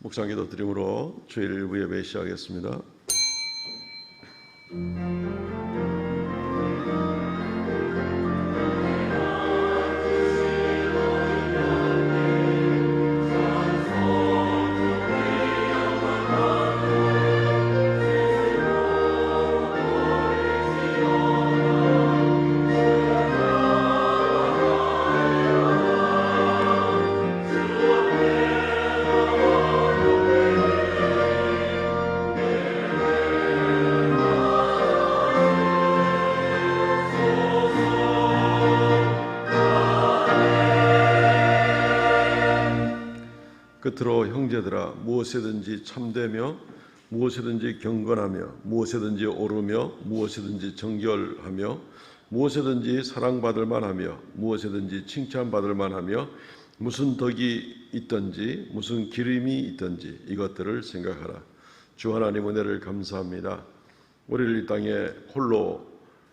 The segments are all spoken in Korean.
묵상기도 드림으로 주일 일부 예배 시작하겠습니다. 끝으로 형제들아, 무엇이든지 참되며 무엇이든지 경건하며 무엇이든지 옳으며 무엇이든지 정결하며 무엇이든지 사랑받을 만하며 무엇이든지 칭찬받을 만하며 무슨 덕이 있든지 무슨 기름이 있든지 이것들을 생각하라. 주 하나님 은혜를 감사합니다. 우리를 이 땅에 홀로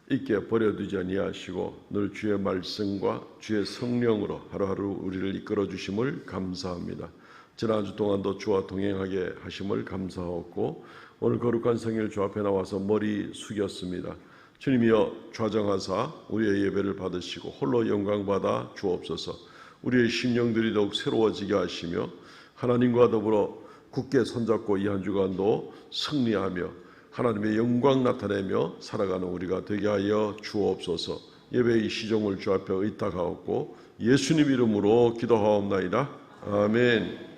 있게 버려두지 아니하시고 늘 주의 말씀과 주의 성령으로 하루하루 우리를 이끌어 주심을 감사합니다. 지난 주 동안도 주와 동행하게 하심을 감사하고 오늘 거룩한 성일 주 앞에 나와서 머리 숙였습니다. 주님이여 좌정하사 우리의 예배를 받으시고 홀로 영광받아 주옵소서. 우리의 심령들이 더욱 새로워지게 하시며 하나님과 더불어 굳게 손잡고 이 한 주간도 승리하며 하나님의 영광 나타내며 살아가는 우리가 되게 하여 주옵소서. 예배의 시종을 주 앞에 의탁하옵고 예수님 이름으로 기도하옵나이다. 아멘.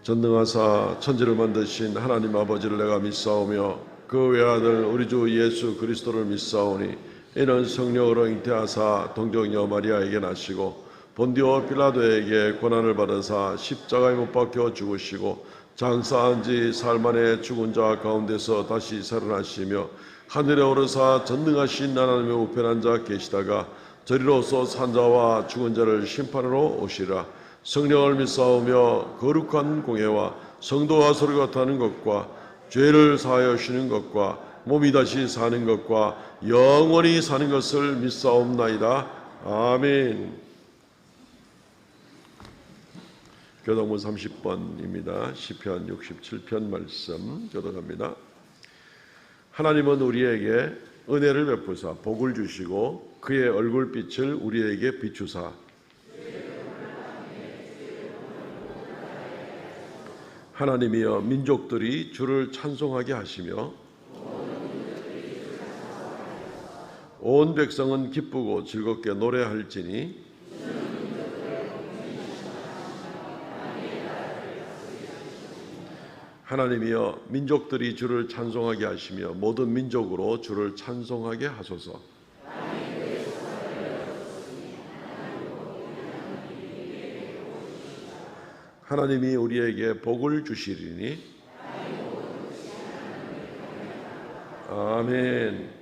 전능하사 천지를 만드신 하나님 아버지를 내가 믿사오며 그 외아들 우리 주 예수 그리스도를 믿사오니 이는 성령으로 잉태하사 동정녀 마리아에게 나시고 본디오 빌라도에게 고난을 받으사 십자가에 못 박혀 죽으시고 장사한 지 사흘 만에 죽은 자 가운데서 다시 살아나시며 하늘에 오르사 전능하신 하나님의 우편한 자 계시다가 저리로서 산 자와 죽은 자를 심판하러 오시라. 성령을 믿사오며 거룩한 공예와 성도와 서로 같하는 것과 죄를 사하여 주시는 것과 몸이 다시 사는 것과 영원히 사는 것을 믿사옵나이다. 아멘. 교독문 30번입니다. 시편 67편 말씀 교독합니다. 하나님은 우리에게 은혜를 베푸사 복을 주시고 그의 얼굴빛을 우리에게 비추사 하나님이여 민족들이 주를 찬송하게 하시며 온 백성은 기쁘고 즐겁게 노래할지니 하나님이여 민족들이 주를 찬송하게 하시며 모든 민족으로 주를 찬송하게 하소서. 하나님이 우리에게 복을 주시리니. 아멘.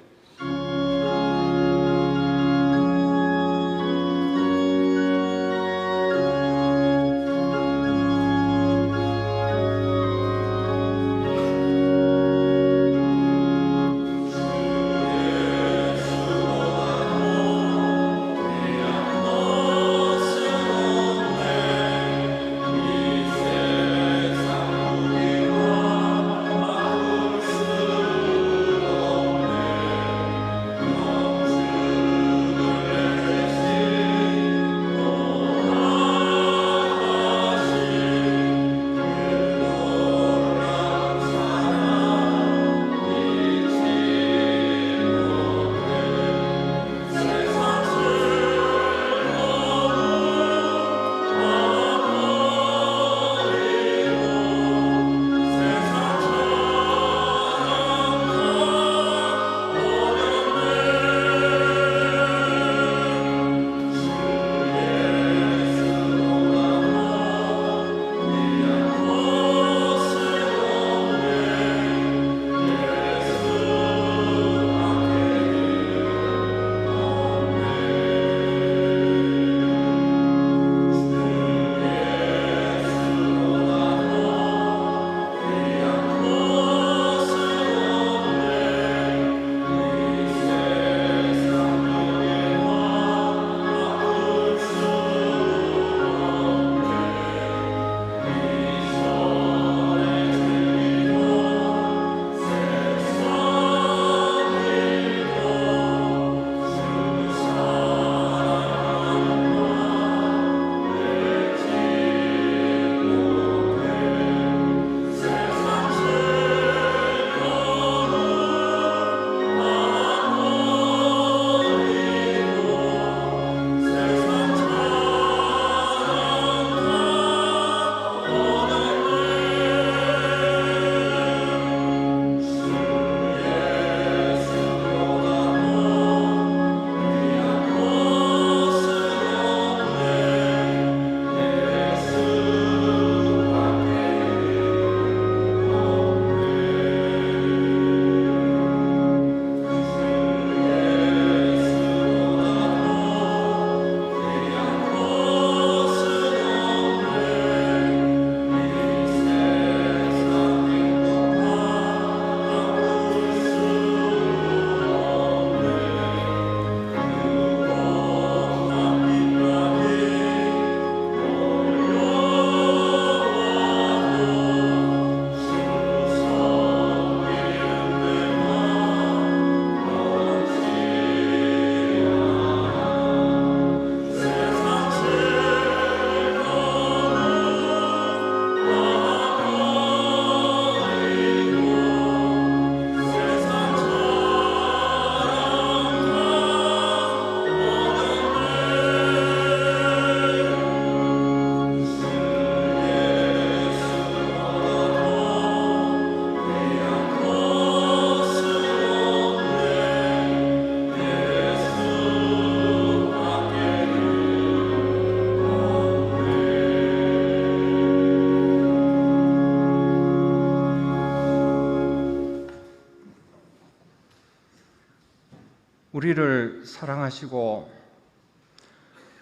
우리를 사랑하시고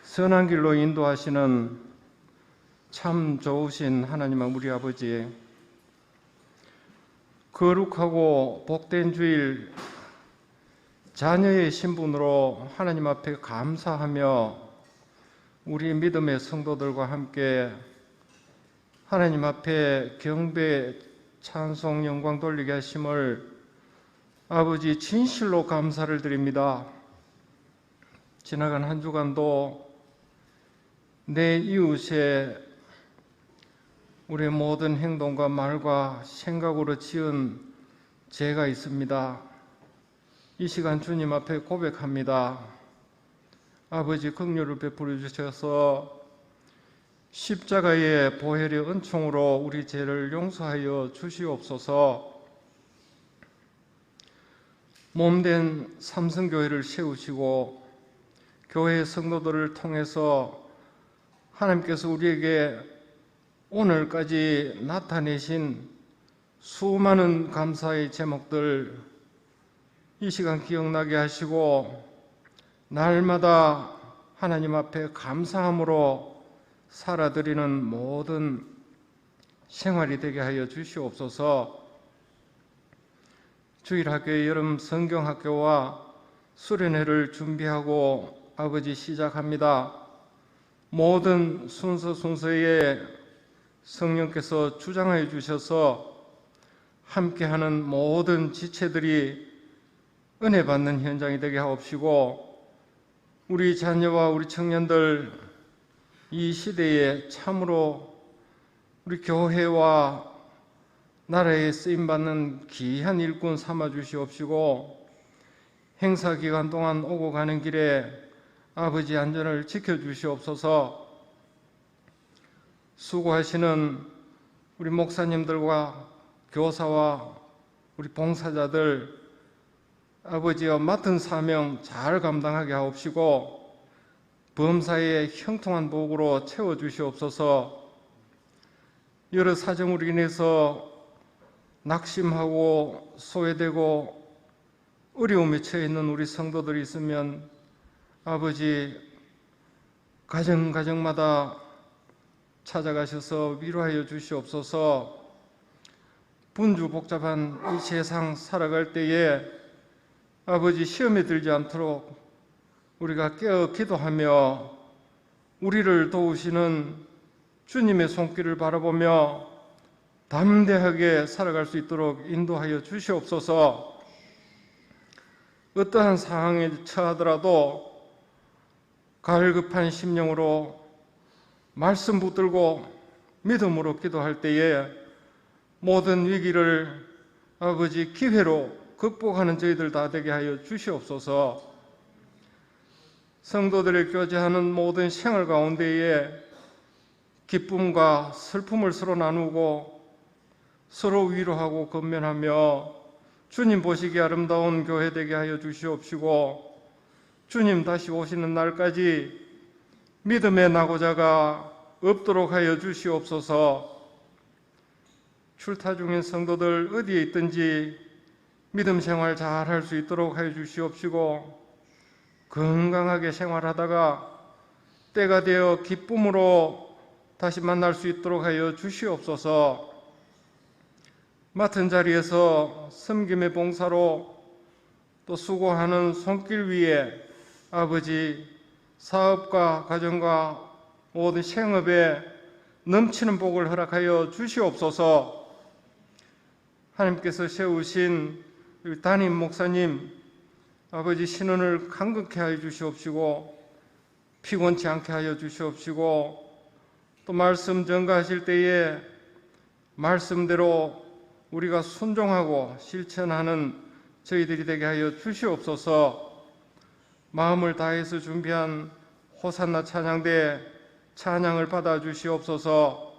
선한 길로 인도하시는 참 좋으신 하나님 우리 아버지, 거룩하고 복된 주일 자녀의 신분으로 하나님 앞에 감사하며 우리 믿음의 성도들과 함께 하나님 앞에 경배, 찬송, 영광 돌리게 하심을 아버지 진실로 감사를 드립니다. 지나간 한 주간도 내 이웃에 우리의 모든 행동과 말과 생각으로 지은 죄가 있습니다. 이 시간 주님 앞에 고백합니다. 아버지 긍휼을 베풀어 주셔서 십자가의 보혈의 은총으로 우리 죄를 용서하여 주시옵소서. 몸된 삼성교회를 세우시고 교회 성도들을 통해서 하나님께서 우리에게 오늘까지 나타내신 수많은 감사의 제목들 이 시간 기억나게 하시고 날마다 하나님 앞에 감사함으로 살아드리는 모든 생활이 되게 하여 주시옵소서. 주일학교의 여름 성경학교와 수련회를 준비하고 아버지 시작합니다. 모든 순서에 성령께서 주장해 주셔서 함께하는 모든 지체들이 은혜 받는 현장이 되게 하옵시고, 우리 자녀와 우리 청년들 이 시대에 참으로 우리 교회와 나라에 쓰임받는 귀한 일꾼 삼아 주시옵시고, 행사 기간 동안 오고 가는 길에 아버지 안전을 지켜주시옵소서. 수고하시는 우리 목사님들과 교사와 우리 봉사자들 아버지여 맡은 사명 잘 감당하게 하옵시고 범사의 형통한 복으로 채워주시옵소서. 여러 사정으로 인해서 낙심하고 소외되고 어려움에 처해 있는 우리 성도들이 있으면 아버지 가정마다 찾아가셔서 위로하여 주시옵소서. 분주 복잡한 이 세상 살아갈 때에 아버지 시험에 들지 않도록 우리가 깨어 기도하며 우리를 도우시는 주님의 손길을 바라보며 담대하게 살아갈 수 있도록 인도하여 주시옵소서. 어떠한 상황에 처하더라도 가을급한 심령으로 말씀 붙들고 믿음으로 기도할 때에 모든 위기를 아버지 기회로 극복하는 저희들 다 되게 하여 주시옵소서. 성도들의 교제하는 모든 생활 가운데에 기쁨과 슬픔을 서로 나누고 서로 위로하고 건면하며 주님 보시기에 아름다운 교회 되게 하여 주시옵시고, 주님 다시 오시는 날까지 믿음의 낙오자가 없도록 하여 주시옵소서. 출타 중인 성도들 어디에 있든지 믿음 생활 잘 할 수 있도록 하여 주시옵시고, 건강하게 생활하다가 때가 되어 기쁨으로 다시 만날 수 있도록 하여 주시옵소서. 맡은 자리에서 섬김의 봉사로 또 수고하는 손길 위에 아버지 사업과 가정과 모든 생업에 넘치는 복을 허락하여 주시옵소서. 하나님께서 세우신 담임 목사님 아버지 신원을 강건케 하여 주시옵시고 피곤치 않게 하여 주시옵시고, 또 말씀 전가하실 때에 말씀대로 우리가 순종하고 실천하는 저희들이 되게 하여 주시옵소서. 마음을 다해서 준비한 호산나 찬양대 찬양을 받아 주시옵소서.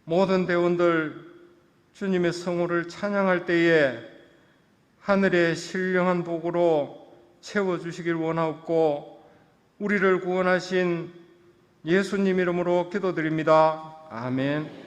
모든 대원들 주님의 성호를 찬양할 때에 하늘의 신령한 복으로 채워주시길 원하옵고, 우리를 구원하신 예수님 이름으로 기도드립니다. 아멘.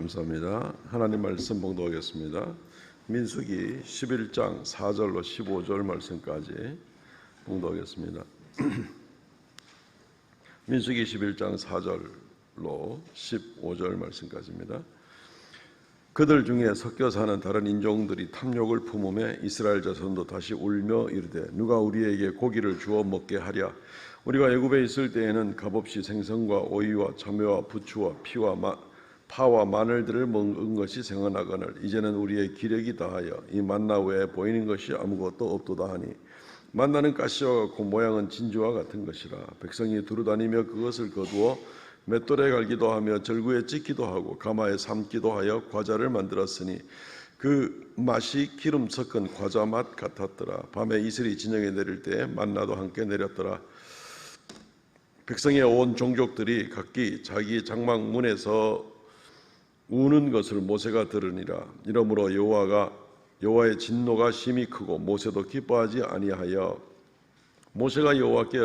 감사합니다. 하나님 말씀 봉독하겠습니다. 민수기 11장 4절로 15절 말씀까지 봉독하겠습니다. 민수기 11장 4절로 15절 말씀까지입니다. 그들 중에 섞여 사는 다른 인종들이 탐욕을 품음에 이스라엘 자손도 다시 울며 이르되 누가 우리에게 고기를 주어 먹게 하랴. 우리가 애굽에 있을 때에는 값없이 생선과 오이와 참외와 부추와 파와 마늘들을 먹은 것이 생각나거늘 이제는 우리의 기력이 다하여 이 만나 외에 보이는 것이 아무것도 없도다 하니 만나는 가시와 같고 모양은 진주와 같은 것이라. 백성이 두루다니며 그것을 거두어 맷돌에 갈기도 하며 절구에 찢기도 하고 가마에 삶기도 하여 과자를 만들었으니 그 맛이 기름 섞은 과자 맛 같았더라. 밤에 이슬이 진영에 내릴 때 만나도 함께 내렸더라. 백성의 온 종족들이 각기 자기 장막 문에서 우는 것을 모세가 들으니라. 이러므로 여호와의 진노가 심히 크고 모세도 기뻐하지 아니하여 모세가 여호와께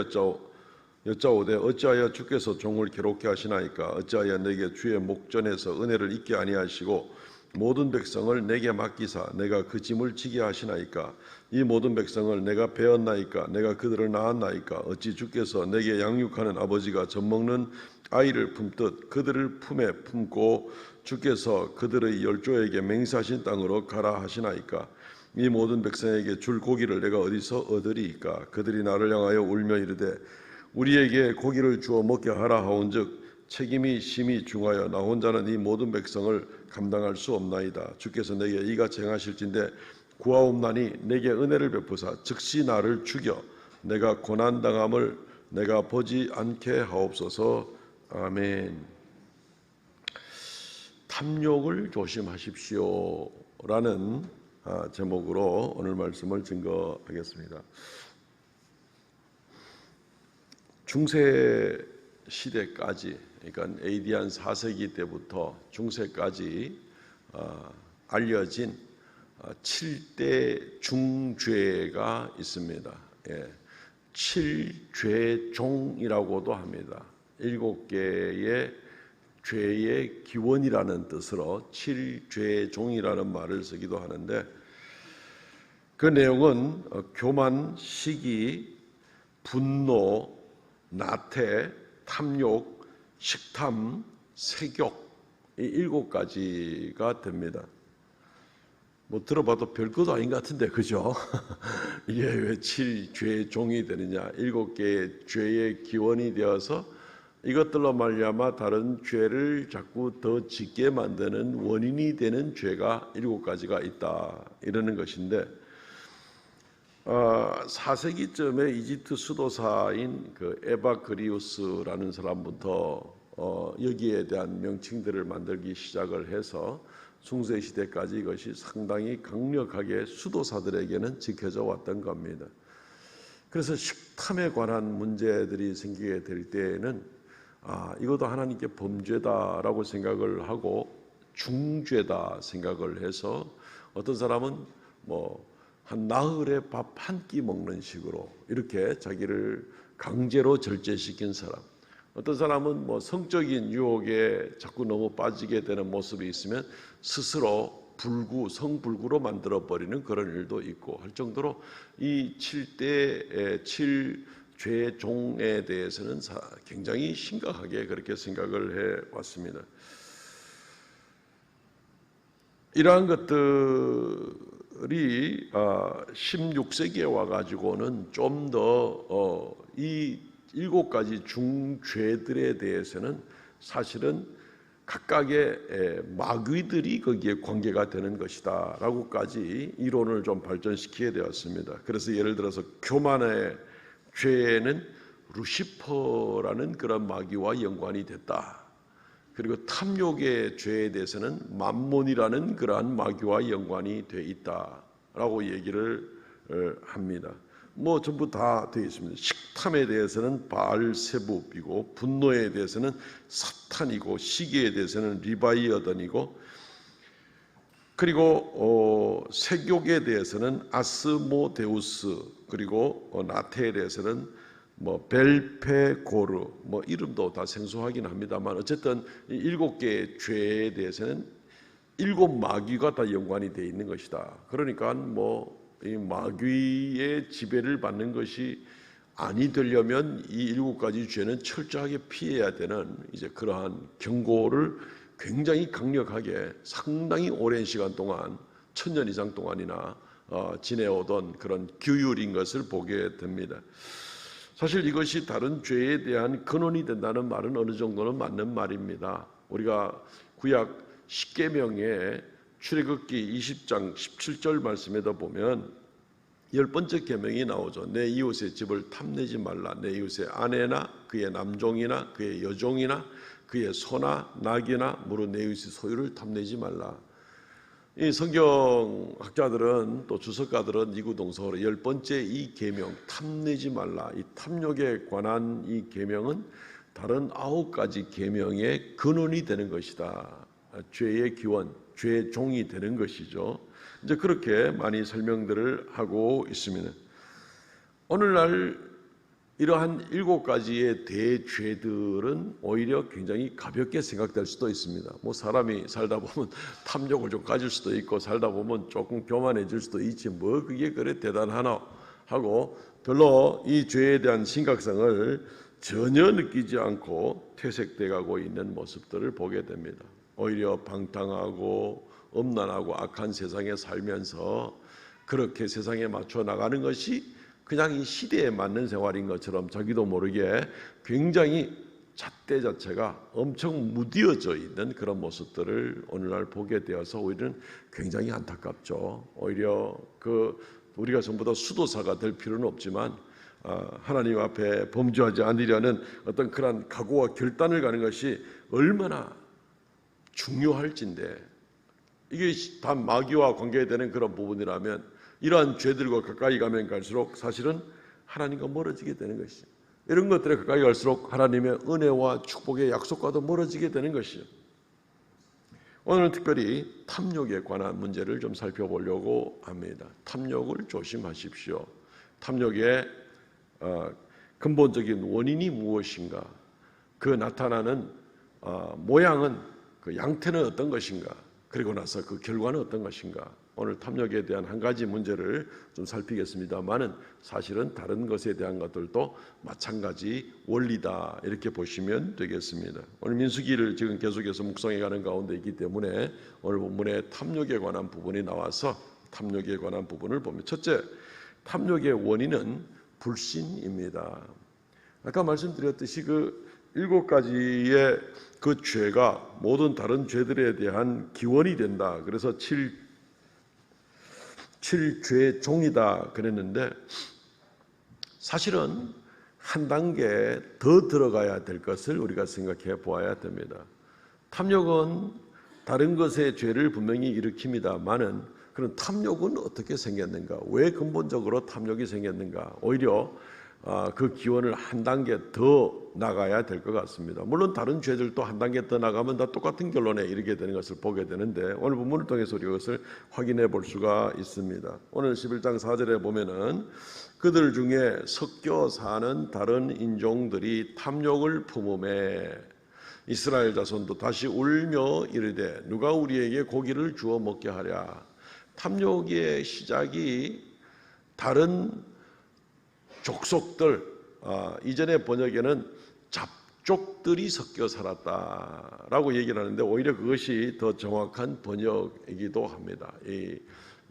여짜오되 어찌하여 주께서 종을 괴롭게 하시나이까. 어찌하여 내게 주의 목전에서 은혜를 잊게 아니하시고 모든 백성을 내게 맡기사 내가 그 짐을 지게 하시나이까. 이 모든 백성을 내가 배었나이까. 내가 그들을 낳았나이까. 어찌 주께서 내게 양육하는 아버지가 젖먹는 아이를 품듯 그들을 품에 품고 주께서 그들의 열조에게 맹세하신 땅으로 가라 하시나이까. 이 모든 백성에게 줄 고기를 내가 어디서 얻으리이까. 그들이 나를 향하여 울며 이르되 우리에게 고기를 주어 먹게 하라 하온즉 책임이 심히 중하여 나 혼자는 이 모든 백성을 감당할 수 없나이다. 주께서 내게 이같이 행하실진대 구하옵나니 내게 은혜를 베푸사 즉시 나를 죽여 내가 고난당함을 내가 보지 않게 하옵소서. 아멘. 탐욕을 조심하십시오 라는 제목으로 오늘 말씀을 증거하겠습니다. 중세 시대까지, 그러니까 AD 한 4세기 때부터 중세까지 알려진 7대 중죄가 있습니다. 7죄종이라고도 합니다. 7개의 죄의 기원이라는 뜻으로 7죄종이라는 말을 쓰기도 하는데 그 내용은 교만, 시기, 분노, 나태, 탐욕, 식탐, 색욕 이 7가지가 됩니다. 뭐 들어봐도 별것도 아닌 것 같은데 그죠? 이게 왜 7죄종이 되느냐. 7개의 죄의 기원이 되어서 이것들로 말미암아 다른 죄를 자꾸 더 짓게 만드는 원인이 되는 죄가 7가지가 있다 이러는 것인데 4세기쯤에 이집트 수도사인 그 에바그리우스라는 사람부터 여기에 대한 명칭들을 만들기 시작을 해서 중세 시대까지 이것이 상당히 강력하게 수도사들에게는 지켜져 왔던 겁니다. 그래서 식탐에 관한 문제들이 생기게 될 때에는 이것도 하나님께 범죄다라고 생각을 하고 중죄다 생각을 해서 어떤 사람은 한 나흘에 밥 한 끼 먹는 식으로 이렇게 자기를 강제로 절제시킨 사람, 어떤 사람은 성적인 유혹에 자꾸 너무 빠지게 되는 모습이 있으면 스스로 성불구로 만들어버리는 그런 일도 있고 할 정도로 이 7대 7죄종에 대해서는 굉장히 심각하게 그렇게 생각을 해왔습니다. 이러한 것들이 16세기에 와가지고는 좀 더 이 7가지 중죄들에 대해서는 사실은 각각의 마귀들이 거기에 관계가 되는 것이다 라고까지 이론을 좀 발전시키게 되었습니다. 그래서 예를 들어서 교만의 죄는 루시퍼라는 그런 마귀와 연관이 됐다. 그리고 탐욕의 죄에 대해서는 맘몬이라는 그러한 마귀와 연관이 돼 있다라고 얘기를 합니다. 전부 다 되어 있습니다. 식탐에 대해서는 바알세붑이고 분노에 대해서는 사탄이고 시기에 대해서는 리바이어던이고 그리고 색욕에 대해서는 아스모데우스 그리고 나태에 대해서는 뭐 벨페고르, 뭐 이름도 다 생소하긴 합니다만 어쨌든 이 7개의 죄에 대해서는 7 마귀가 다 연관이 되어 있는 것이다. 그러니까 뭐 이 마귀의 지배를 받는 것이 아니 되려면 이 7가지 죄는 철저하게 피해야 되는 이제 그러한 경고를 굉장히 강력하게 상당히 오랜 시간 동안 1000년 이상 동안이나 지내오던 그런 규율인 것을 보게 됩니다. 사실 이것이 다른 죄에 대한 근원이 된다는 말은 어느 정도는 맞는 말입니다. 우리가 구약 10계명의 출애굽기 20장 17절 말씀에도 보면 10번째 계명이 나오죠. 내 이웃의 집을 탐내지 말라. 내 이웃의 아내나 그의 남종이나 그의 여종이나 그의 소나 낙이나 무릇 내 이웃의 소유를 탐내지 말라. 이 성경학자들은 또 주석가들은 이구동성으로 10번째 이 계명 탐내지 말라. 이 탐욕에 관한 이 계명은 다른 9가지 계명의 근원이 되는 것이다. 죄의 기원, 죄의 종이 되는 것이죠. 이제 그렇게 많이 설명들을 하고 있습니다. 오늘날 이러한 7가지의 대죄들은 오히려 굉장히 가볍게 생각될 수도 있습니다. 뭐 사람이 살다 보면 탐욕을 좀 가질 수도 있고 살다 보면 조금 교만해질 수도 있지 뭐 그게 그래 대단하나 하고 별로 이 죄에 대한 심각성을 전혀 느끼지 않고 퇴색돼 가고 있는 모습들을 보게 됩니다. 오히려 방탕하고 엄난하고 악한 세상에 살면서 그렇게 세상에 맞춰 나가는 것이 그냥 이 시대에 맞는 생활인 것처럼 자기도 모르게 굉장히 잣대 자체가 엄청 무디어져 있는 그런 모습들을 오늘날 보게 되어서 오히려 굉장히 안타깝죠. 오히려 우리가 전부 다 수도사가 될 필요는 없지만 하나님 앞에 범죄하지 않으려는 어떤 그런 각오와 결단을 가는 것이 얼마나 중요할진데 이게 다 마귀와 관계되는 그런 부분이라면 이러한 죄들과 가까이 가면 갈수록 사실은 하나님과 멀어지게 되는 것이죠. 이런 것들에 가까이 갈수록 하나님의 은혜와 축복의 약속과도 멀어지게 되는 것이죠. 오늘은 특별히 탐욕에 관한 문제를 좀 살펴보려고 합니다. 탐욕을 조심하십시오. 탐욕의 근본적인 원인이 무엇인가? 그 나타나는 모양은 그 양태는 어떤 것인가? 그리고 나서 그 결과는 어떤 것인가? 오늘 탐욕에 대한 한 가지 문제를 좀 살피겠습니다만은 사실은 다른 것에 대한 것들도 마찬가지 원리다 이렇게 보시면 되겠습니다. 오늘 민수기를 지금 계속해서 묵상해 가는 가운데 있기 때문에 오늘 본문에 탐욕에 관한 부분이 나와서 탐욕에 관한 부분을 보면 첫째, 탐욕의 원인은 불신입니다. 아까 말씀드렸듯이 그 7가지의 그 죄가 모든 다른 죄들에 대한 기원이 된다. 그래서 7죄 종이다 그랬는데 사실은 한 단계 더 들어가야 될 것을 우리가 생각해 보아야 됩니다. 탐욕은 다른 것의 죄를 분명히 일으킵니다만은 그런 탐욕은 어떻게 생겼는가? 왜 근본적으로 탐욕이 생겼는가? 오히려 그 기원을 한 단계 더 나가야 될 것 같습니다. 물론 다른 죄들도 한 단계 더 나가면 다 똑같은 결론에 이르게 되는 것을 보게 되는데 오늘 본문을 통해서 우리가 이것을 확인해 볼 수가 있습니다. 오늘 11장 4절에 보면은 그들 중에 섞여 사는 다른 인종들이 탐욕을 품음에 이스라엘 자손도 다시 울며 이르되 누가 우리에게 고기를 주어 먹게 하랴. 탐욕의 시작이 다른 족속들, 이전의 번역에는 잡족들이 섞여 살았다라고 얘기를 하는데 오히려 그것이 더 정확한 번역이기도 합니다. 이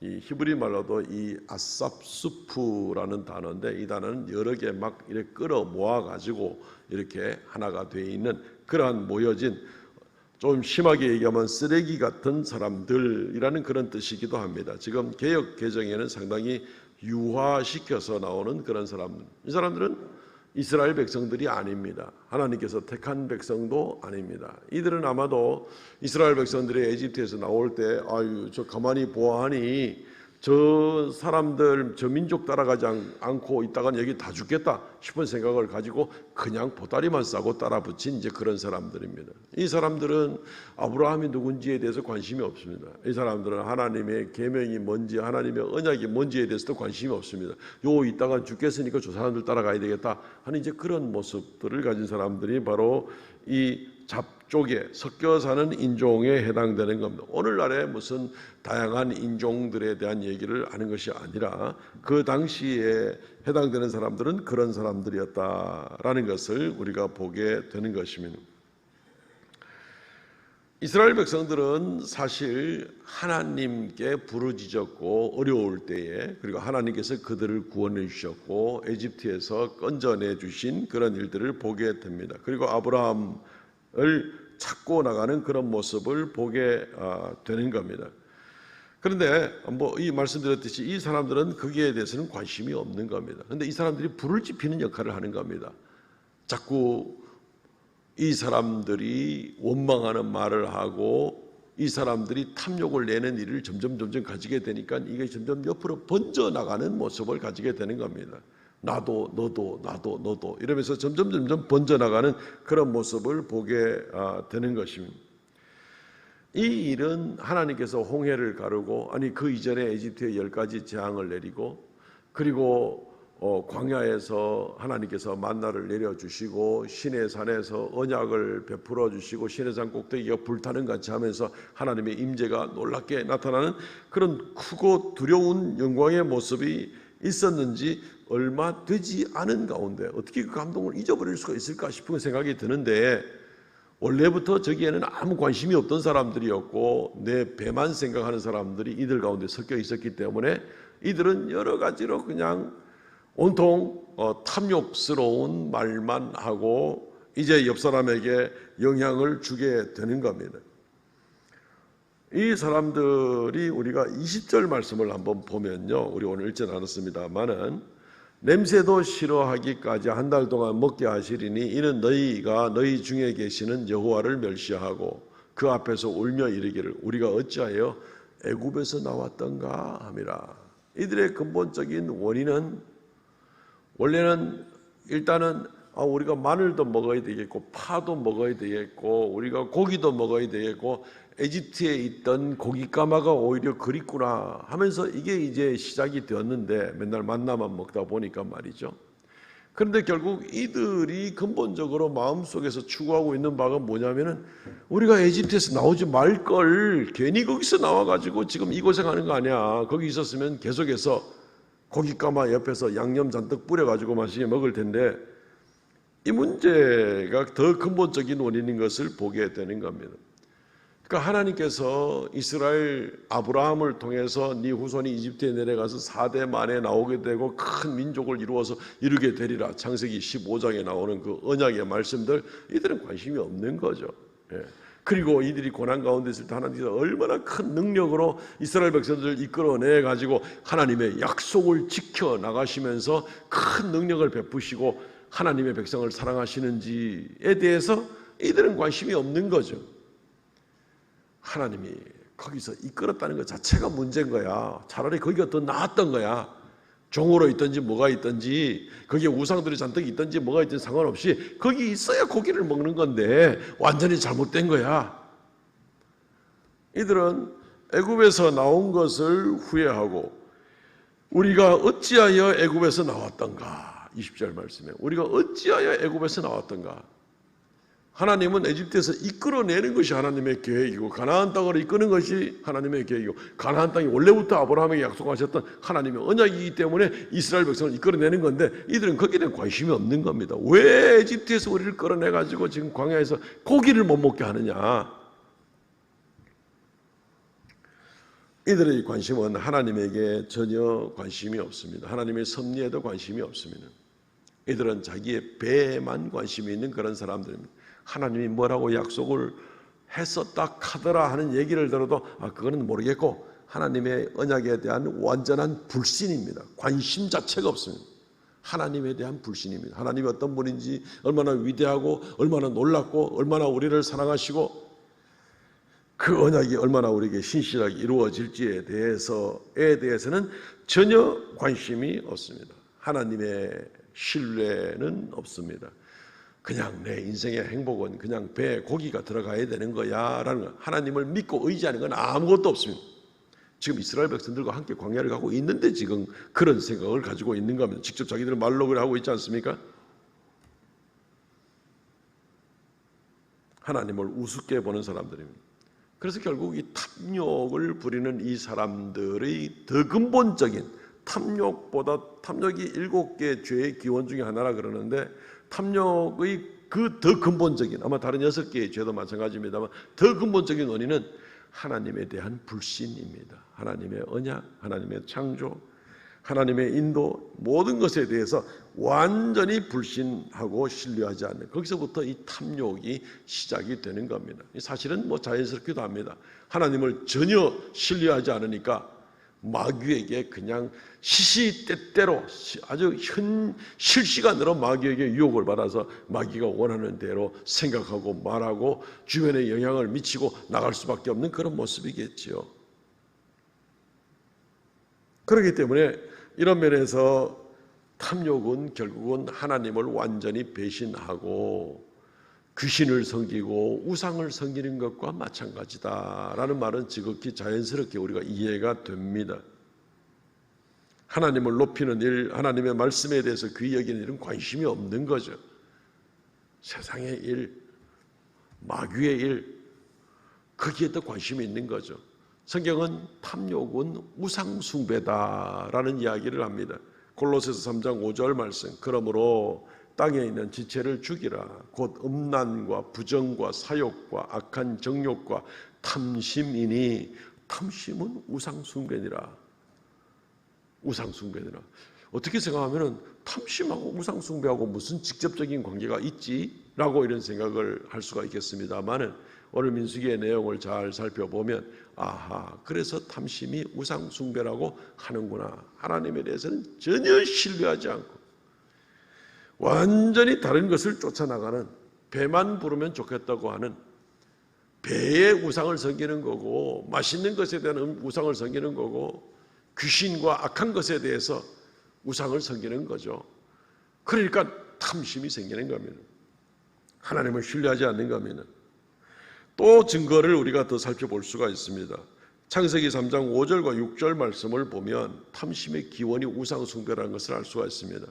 히브리 말로도 이 아삽수프라는 단어인데 이 단어는 여러 개 막 이렇게 끌어 모아 가지고 이렇게 하나가 되어 있는 그러한 모여진 좀 심하게 얘기하면 쓰레기 같은 사람들이라는 그런 뜻이기도 합니다. 지금 개역 개정에는 상당히 유화시켜서 나오는 그런 사람들. 이 사람들은 이스라엘 백성들이 아닙니다. 하나님께서 택한 백성도 아닙니다. 이들은 아마도 이스라엘 백성들이 에집트에서 나올 때 아유 저 가만히 보아하니 저 사람들, 저 민족 따라가지 않고 있다간 여기 다 죽겠다 싶은 생각을 가지고 그냥 보따리만 싸고 따라 붙인 이제 그런 사람들입니다. 이 사람들은 아브라함이 누군지에 대해서 관심이 없습니다. 이 사람들은 하나님의 계명이 뭔지, 하나님의 언약이 뭔지에 대해서도 관심이 없습니다. 요 있다가 죽겠으니까 저 사람들 따라가야 되겠다 하는 이제 그런 모습들을 가진 사람들이 바로 이 잡족에 섞여 사는 인종에 해당되는 겁니다. 오늘날에 무슨 다양한 인종들에 대한 얘기를 하는 것이 아니라 그 당시에 해당되는 사람들은 그런 사람들이었다라는 것을 우리가 보게 되는 것입니다. 이스라엘 백성들은 사실 하나님께 부르짖었고 어려울 때에, 그리고 하나님께서 그들을 구원해 주셨고 에집트에서 건져내 주신 그런 일들을 보게 됩니다. 그리고 아브라함을 찾고 나가는 그런 모습을 보게 되는 겁니다. 그런데 이 말씀드렸듯이 이 사람들은 거기에 대해서는 관심이 없는 겁니다. 그런데 이 사람들이 불을 지피는 역할을 하는 겁니다. 자꾸 이 사람들이 원망하는 말을 하고 이 사람들이 탐욕을 내는 일을 점점 가지게 되니까 이게 점점 옆으로 번져나가는 모습을 가지게 되는 겁니다. 나도 너도 나도 너도 이러면서 점점 번져나가는 그런 모습을 보게 되는 것입니다. 이 일은 하나님께서 홍해를 가르고, 아니 그 이전에 에집트에 10가지 재앙을 내리고, 그리고 광야에서 하나님께서 만나를 내려주시고 시내 산에서 언약을 베풀어 주시고 시내 산 꼭대기가 불타는 같이 하면서 하나님의 임재가 놀랍게 나타나는 그런 크고 두려운 영광의 모습이 있었는지 얼마 되지 않은 가운데 어떻게 그 감동을 잊어버릴 수가 있을까 싶은 생각이 드는데, 원래부터 저기에는 아무 관심이 없던 사람들이었고 내 배만 생각하는 사람들이 이들 가운데 섞여 있었기 때문에 이들은 여러 가지로 그냥 온통 탐욕스러운 말만 하고 이제 옆 사람에게 영향을 주게 되는 겁니다. 이 사람들이 우리가 20절 말씀을 한번 보면요, 우리 오늘 읽지 않았습니다만은 냄새도 싫어하기까지 한 달 동안 먹게 하시리니 이는 너희가 너희 중에 계시는 여호와를 멸시하고 그 앞에서 울며 이르기를 우리가 어찌하여 애굽에서 나왔던가 함이라. 이들의 근본적인 원인은 원래는 일단은 우리가 마늘도 먹어야 되겠고 파도 먹어야 되겠고 우리가 고기도 먹어야 되겠고 에집트에 있던 고깃가마가 오히려 그립구나 하면서 이게 이제 시작이 되었는데 맨날 만나만 먹다 보니까 말이죠. 그런데 결국 이들이 근본적으로 마음속에서 추구하고 있는 바가 뭐냐면은 우리가 에집트에서 나오지 말 걸 괜히 거기서 나와가지고 지금 이 고생하는 거 아니야. 거기 있었으면 계속해서 고깃가마 옆에서 양념 잔뜩 뿌려가지고 맛있게 먹을 텐데, 이 문제가 더 근본적인 원인인 것을 보게 되는 겁니다. 그러니까 하나님께서 이스라엘 아브라함을 통해서 네 후손이 이집트에 내려가서 4대 만에 나오게 되고 큰 민족을 이루어서 이루게 되리라, 창세기 15장에 나오는 그 언약의 말씀들, 이들은 관심이 없는 거죠. 그리고 이들이 고난 가운데 있을 때 하나님께서 얼마나 큰 능력으로 이스라엘 백성들을 이끌어내 가지고 하나님의 약속을 지켜 나가시면서 큰 능력을 베푸시고 하나님의 백성을 사랑하시는지에 대해서 이들은 관심이 없는 거죠. 하나님이 거기서 이끌었다는 것 자체가 문제인 거야. 차라리 거기가 더 나았던 거야. 종으로 있든지 뭐가 있든지 거기에 우상들이 잔뜩 있든지 뭐가 있든지 상관없이 거기 있어야 고기를 먹는 건데 완전히 잘못된 거야. 이들은 애굽에서 나온 것을 후회하고 우리가 어찌하여 애굽에서 나왔던가, 20절 말씀에 우리가 어찌하여 애굽에서 나왔던가. 하나님은 에집트에서 이끌어내는 것이 하나님의 계획이고 가나안 땅으로 이끄는 것이 하나님의 계획이고 가나안 땅이 원래부터 아브라함에게 약속하셨던 하나님의 언약이기 때문에 이스라엘 백성을 이끌어내는 건데 이들은 거기에 대한 관심이 없는 겁니다. 왜 에집트에서 우리를 끌어내가지고 지금 광야에서 고기를 못 먹게 하느냐. 이들의 관심은 하나님에게 전혀 관심이 없습니다. 하나님의 섭리에도 관심이 없습니다. 이들은 자기의 배에만 관심이 있는 그런 사람들입니다. 하나님이 뭐라고 약속을 했었다 하더라 하는 얘기를 들어도 그거는 모르겠고 하나님의 언약에 대한 완전한 불신입니다. 관심 자체가 없습니다. 하나님에 대한 불신입니다. 하나님이 어떤 분인지, 얼마나 위대하고 얼마나 놀랍고 얼마나 우리를 사랑하시고 그 언약이 얼마나 우리에게 신실하게 이루어질지에 대해서는 전혀 관심이 없습니다. 하나님의 신뢰는 없습니다. 그냥 내 인생의 행복은 그냥 배에 고기가 들어가야 되는 거야 라는 거. 하나님을 믿고 의지하는 건 아무것도 없습니다. 지금 이스라엘 백성들과 함께 광야를 가고 있는데 지금 그런 생각을 가지고 있는 겁니다. 직접 자기들 말로 그래 하고 있지 않습니까? 하나님을 우습게 보는 사람들입니다. 그래서 결국 이 탐욕을 부리는 이 사람들의 더 근본적인 탐욕이 7개의 죄의 기원 중에 하나라 그러는데 탐욕의 그 더 근본적인 아마 다른 6개의 죄도 마찬가지입니다만 더 근본적인 원인은 하나님에 대한 불신입니다. 하나님의 언약, 하나님의 창조, 하나님의 인도 모든 것에 대해서 완전히 불신하고 신뢰하지 않는 거기서부터 이 탐욕이 시작이 되는 겁니다. 사실은 자연스럽기도 합니다. 하나님을 전혀 신뢰하지 않으니까 마귀에게 그냥 시시때때로 아주 실시간으로 마귀에게 유혹을 받아서 마귀가 원하는 대로 생각하고 말하고 주변에 영향을 미치고 나갈 수밖에 없는 그런 모습이겠지요. 그렇기 때문에 이런 면에서 탐욕은 결국은 하나님을 완전히 배신하고 귀신을 섬기고 우상을 섬기는 것과 마찬가지다라는 말은 지극히 자연스럽게 우리가 이해가 됩니다. 하나님을 높이는 일, 하나님의 말씀에 대해서 귀히 여기는 일은 관심이 없는 거죠. 세상의 일, 마귀의 일, 거기에 더 관심이 있는 거죠. 성경은 탐욕은 우상숭배다라는 이야기를 합니다. 골로새서 3장 5절 말씀. 그러므로 땅에 있는 지체를 죽이라. 곧 음란과 부정과 사욕과 악한 정욕과 탐심이니 탐심은 우상숭배니라. 우상숭배니라. 어떻게 생각하면 탐심하고 우상숭배하고 무슨 직접적인 관계가 있지? 라고 이런 생각을 할 수가 있겠습니다만은 오늘 민수기의 내용을 잘 살펴보면 아하, 그래서 탐심이 우상숭배라고 하는구나. 하나님에 대해서는 전혀 신뢰하지 않고 완전히 다른 것을 쫓아나가는, 배만 부르면 좋겠다고 하는, 배의 우상을 섬기는 거고 맛있는 것에 대한 우상을 섬기는 거고 귀신과 악한 것에 대해서 우상을 섬기는 거죠. 그러니까 탐심이 생기는 겁니다. 하나님을 신뢰하지 않는 겁니다. 또 증거를 우리가 더 살펴볼 수가 있습니다. 창세기 3장 5절과 6절 말씀을 보면 탐심의 기원이 우상숭배라는 것을 알 수가 있습니다.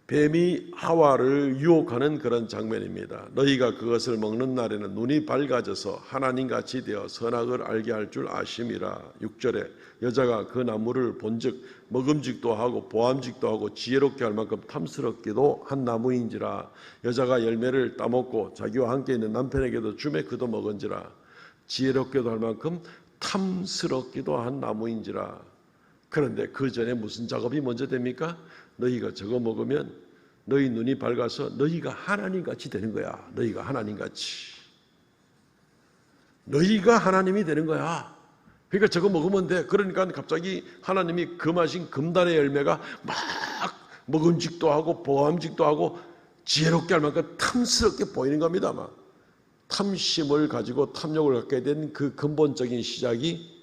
뱀이 하와를 유혹하는 그런 장면입니다. 너희가 그것을 먹는 날에는 눈이 밝아져서 하나님같이 되어 선악을 알게 할 줄 아심이라. 6절에 여자가 그 나무를 본즉 먹음직도 하고 보암직도 하고 지혜롭게 할 만큼 탐스럽기도 한 나무인지라. 여자가 열매를 따먹고 자기와 함께 있는 남편에게도 주매 그도 먹은지라. 지혜롭게도 할 만큼 탐스럽기도 한 나무인지라. 그런데 그 전에 무슨 작업이 먼저 됩니까? 너희가 저거 먹으면 너희 눈이 밝아서 너희가 하나님같이 되는 거야. 너희가 하나님같이. 너희가 하나님이 되는 거야. 그러니까 저거 먹으면 돼. 그러니까 갑자기 하나님이 금하신 금단의 열매가 막 먹음직도 하고 보암직도 하고 지혜롭게 할 만큼 탐스럽게 보이는 겁니다. 막. 탐심을 가지고 탐욕을 갖게 된 그 근본적인 시작이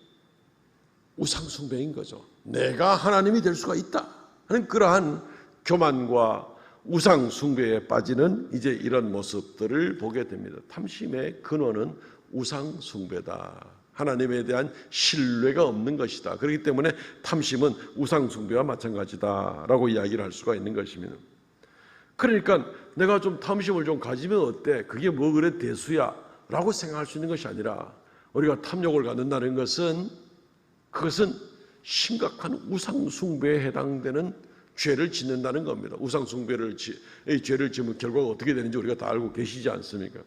우상숭배인 거죠. 내가 하나님이 될 수가 있다 하는 그러한 교만과 우상숭배에 빠지는 이제 이런 모습들을 보게 됩니다. 탐심의 근원은 우상숭배다. 하나님에 대한 신뢰가 없는 것이다. 그렇기 때문에 탐심은 우상숭배와 마찬가지다라고 이야기를 할 수가 있는 것입니다. 그러니까 내가 좀 탐심을 좀 가지면 어때? 그게 뭐 그래 대수야? 라고 생각할 수 있는 것이 아니라 우리가 탐욕을 갖는다는 것은 그것은 심각한 우상숭배에 해당되는 죄를 짓는다는 겁니다. 우상숭배의 죄를 지으면 결과가 어떻게 되는지 우리가 다 알고 계시지 않습니까?